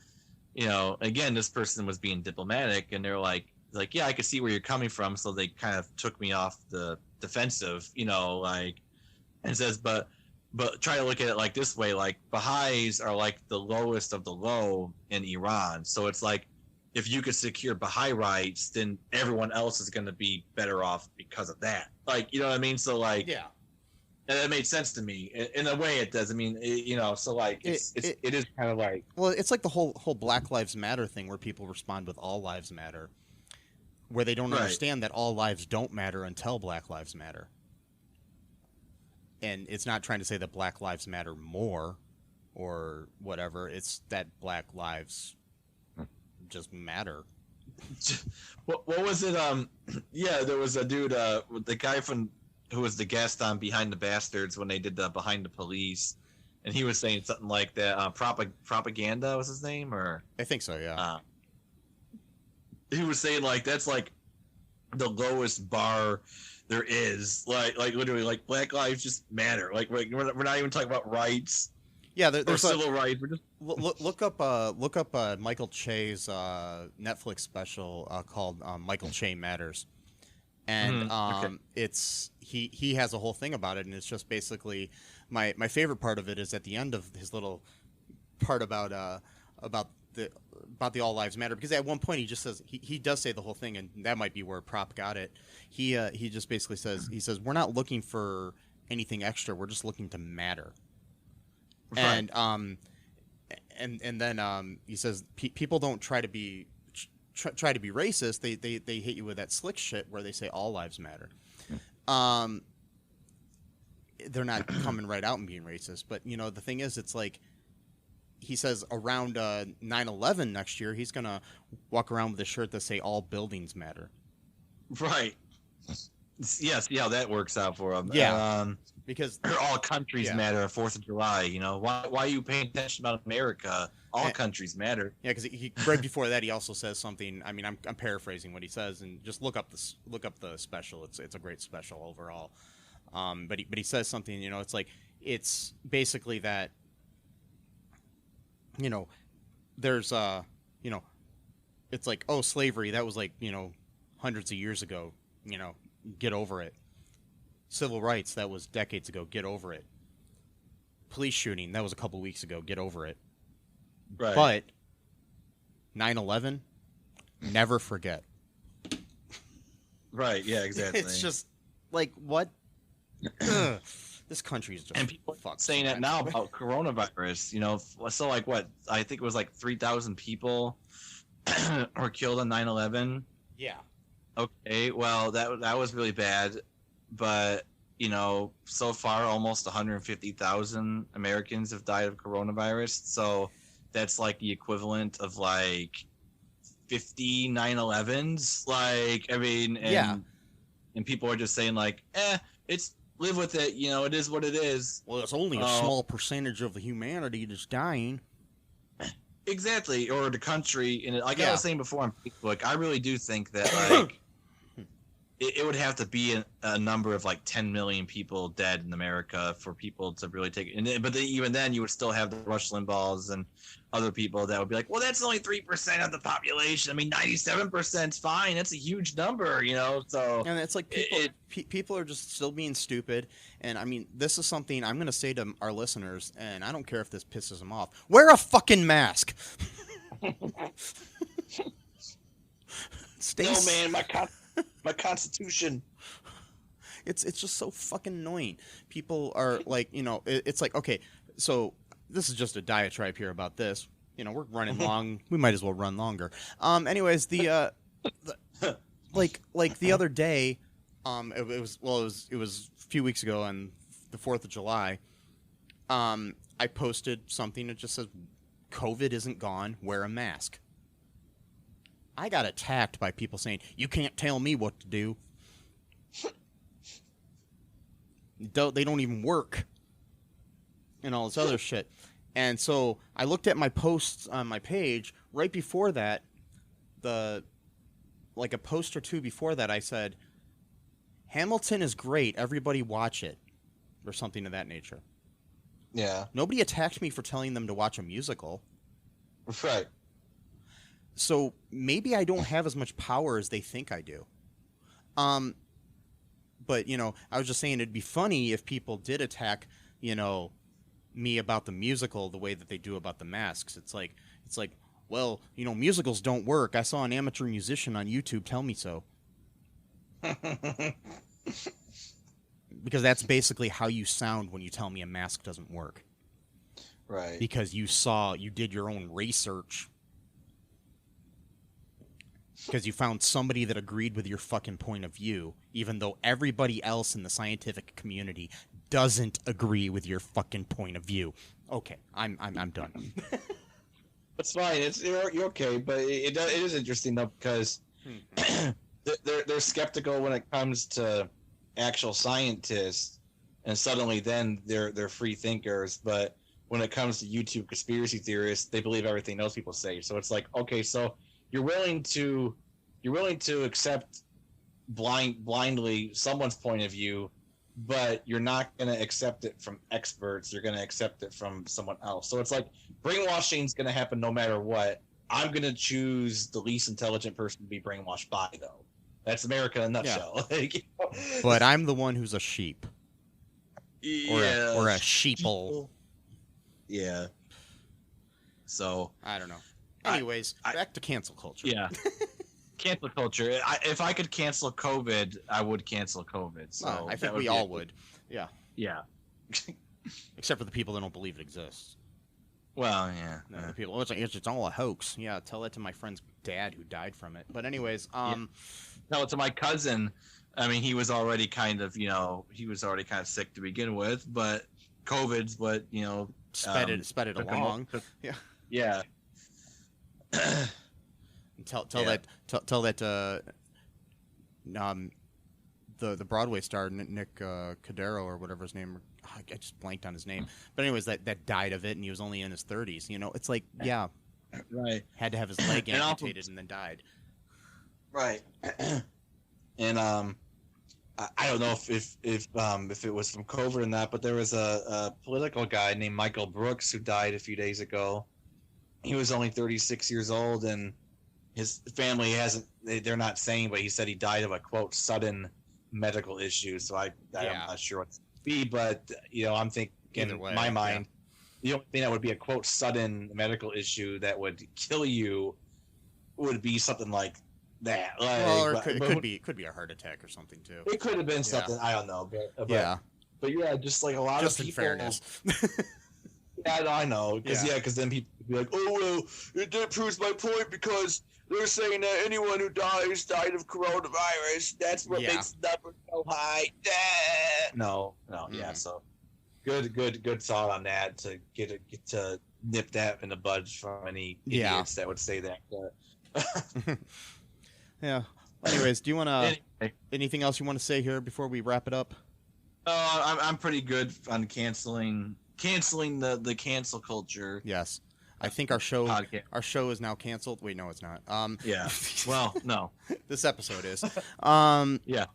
you know, again, this person was being diplomatic, and they're like, yeah, I could see where you're coming from. So they kind of took me off the defensive, you know, like, and says, but try to look at it like this way, like Baha'is are like the lowest of the low in Iran. So it's like, if you could secure Baha'i rights, then everyone else is going to be better off because of that. Like, you know what I mean? So like, Yeah. And that made sense to me. In a way, it does. I mean, you know, so like, it is kind of like, Well, it's like the whole Black Lives Matter thing where people respond with all lives matter, where they don't Right. understand that all lives don't matter until Black Lives Matter. And it's not trying to say that Black Lives matter more or whatever. It's that Black lives just matter. what was it? Yeah, there was a dude, the guy who was the guest on Behind the Bastards when they did the Behind the Police, and he was saying something like that. Propaganda was his name, or I think so, yeah. He was saying like that's like the lowest bar there is. Like literally, like Black lives just matter. Like we're not even talking about rights. Yeah, Or there's civil rights. We're just look up Michael Che's Netflix special called Michael Che Matters, and okay. it's he has a whole thing about it, and it's just basically my favorite part of it is at the end of his little part about the all lives matter, because at one point he just says he does say the whole thing, and that might be where Prop got it. He just basically says we're not looking for anything extra, we're just looking to matter. Right. And then he says people don't try to be racist. They hit you with that slick shit where they say all lives matter. they're not coming right out and being racist. But you know, the thing is, it's like he says around 9/11 next year, he's gonna walk around with a shirt that say "All buildings matter." Right. Yeah, see how that works out for him. Yeah. Because all countries Yeah. matter. 4th of July. You know, why are you paying attention about America? All countries matter. yeah, because he right before that he also says something. I mean, I'm paraphrasing what he says, and just look up the special. It's a great special overall. But he says something. You know, it's like it's basically that. You know, there's you know, it's like, oh, slavery, that was like, you know, hundreds of years ago. You know, get over it. Civil rights, that was decades ago. Get over it. Police shooting, that was a couple weeks ago. Get over it. Right. But 9/11, never forget. Right. Yeah. Exactly. It's just like, what? Ugh. This country is just and people fucked saying that sometimes. now about coronavirus. You know, so like what? I think it was like 3,000 people were killed on 9/11. Yeah. Okay. Well, that was really bad, but you know, so far almost 150,000 Americans have died of coronavirus. So that's like the equivalent of like 50 9/11s. Like, I mean, and, Yeah. and people are just saying like, it's live with it. You know, it is what it is. Well, it's only a small percentage of the humanity that's dying. Exactly, or the country. And like I Yeah. was saying before on Facebook, I really do think that like it would have to be a number of like 10 million people dead in America for people to really take it. But even then, you would still have the Rush Limbaughs and other people that would be like, well, that's only 3% of the population. I mean, 97% is fine. That's a huge number, you know? So And it's like people are just still being stupid. And I mean, this is something I'm going to say to our listeners, and I don't care if this pisses them off. Wear a fucking mask. Stay No, man, my Constitution. It's just so fucking annoying. People are like, you know, it's like, okay, so this is just a diatribe here about this. You know, we're running long. We might as well run longer. Anyways, the like the other day, it was a few weeks ago on the 4th of July. I posted something that just says, "COVID isn't gone. Wear a mask." I got attacked by people saying, "You can't tell me what to do." They don't even work. And all this other shit. And so I looked at my posts on my page. Right before that, like a post or two before that, I said, "Hamilton is great. Everybody watch it." Or something of that nature. Yeah. Nobody attacked me for telling them to watch a musical. Right. So maybe I don't have as much power as they think I do. But, you know, I was just saying it'd be funny if people did attack, you know, me about the musical the way that they do about the masks. It's like, well, you know, musicals don't work. I saw an amateur musician on YouTube tell me so. Because that's basically how you sound when you tell me a mask doesn't work. Right. Because you did your own research. Because you found somebody that agreed with your fucking point of view, even though everybody else in the scientific community doesn't agree with your fucking point of view. Okay, I'm done. It's fine. You're okay, but it is interesting though because they're skeptical when it comes to actual scientists, and suddenly then they're free thinkers. But when it comes to YouTube conspiracy theorists, they believe everything else people say. So it's like, okay, so you're willing to accept blindly someone's point of view, but you're not going to accept it from experts. You're going to accept it from someone else. So it's like brainwashing is going to happen no matter what. I'm going to choose the least intelligent person to be brainwashed by, though. That's America in a nutshell. Yeah. Like, you know? But I'm the one who's a sheep. Yeah. Or a sheeple. yeah. So I don't know. Anyways, back to cancel culture. yeah. Cancel culture. If I could cancel COVID, I would cancel COVID. So I think we all would. Yeah. Yeah. Except for the people that don't believe it exists. Well, yeah. No, the people, it's all a hoax. Yeah, tell that to my friend's dad who died from it. But anyways, Tell it to my cousin I mean, he was already kind of sick to begin with, but COVID's what sped it took him along. up- Yeah. Yeah. Tell Yeah. that the Broadway star Nick Cordero or whatever his name. I just blanked on his name. But anyways, that died of it, and he was only in his 30s. It's like, yeah, Right. had to have his leg And also- amputated and then died. Right. And I don't know if it was from COVID or not, but there was a political guy named Michael Brooks who died a few days ago. He was only 36 years old, and his family they're not saying, but he said he died of a quote sudden medical issue. So I'm not sure what it would be, but I'm thinking Either way, in my mind, the only thing that would be a quote sudden medical issue that would kill you would be something like that. Well, or it could be a heart attack or something too. It could have been something, I don't know, but yeah, just like a lot Just of in people. fairness. Yeah, I know, because then people would be like, oh well, that proves my point because they're saying that anyone who died of coronavirus. That's what makes the number so high. No, yeah. So good thought on that to get to nip that in the bud from any idiots that would say that. Yeah. Anyways, do you want to anything else you want to say here before we wrap it up? I'm pretty good on canceling the cancel culture. Yes. I think our show podcast. is now canceled. Wait, no, it's not. Yeah. Well, no. This episode is. Yeah.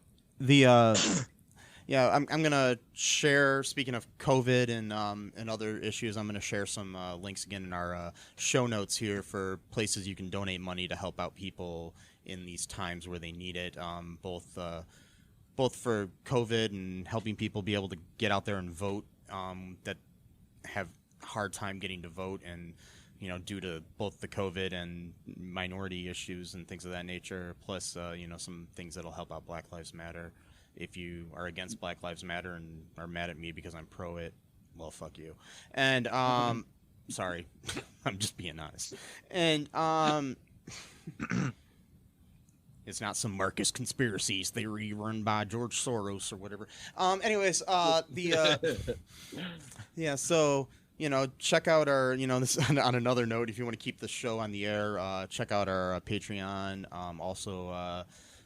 I'm gonna share. Speaking of COVID and other issues, I'm gonna share some links again in our show notes here for places you can donate money to help out people in these times where they need it. Both for COVID and helping people be able to get out there and vote that have hard time getting to vote, and due to both the COVID and minority issues and things of that nature, plus some things that'll help out Black Lives Matter. If you are against Black Lives Matter and are mad at me because I'm pro it, well, fuck you. And sorry, I'm just being honest. And it's not some Marcus conspiracy theory run by George Soros or whatever. Anyways, so check out our this on another note. If you want to keep the show on the air, check out our Patreon. Also.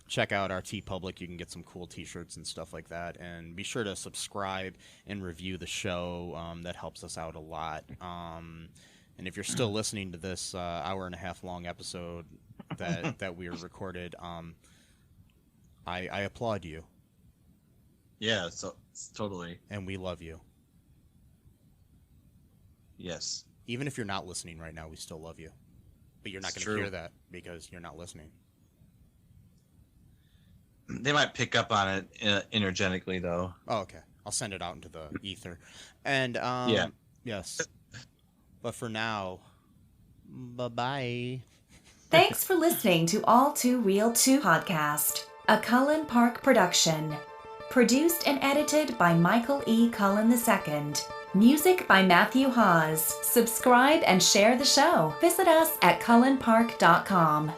Check out our TeePublic. You can get some cool T-shirts and stuff like that. And be sure to subscribe and review the show. That helps us out a lot. And if you're still listening to this hour and a half long episode that we recorded, I applaud you. Yeah, so totally. And we love you. Yes. Even if you're not listening right now, we still love you. But you're not going to hear that because you're not listening. They might pick up on it energetically, though. Oh, okay. I'll send it out into the ether. And, yes. But for now, bye-bye. Thanks for listening to All Too Real 2 podcast, a Cullen Park production. Produced and edited by Michael E. Cullen II. Music by Matthew Hawes. Subscribe and share the show. Visit us at cullenpark.com.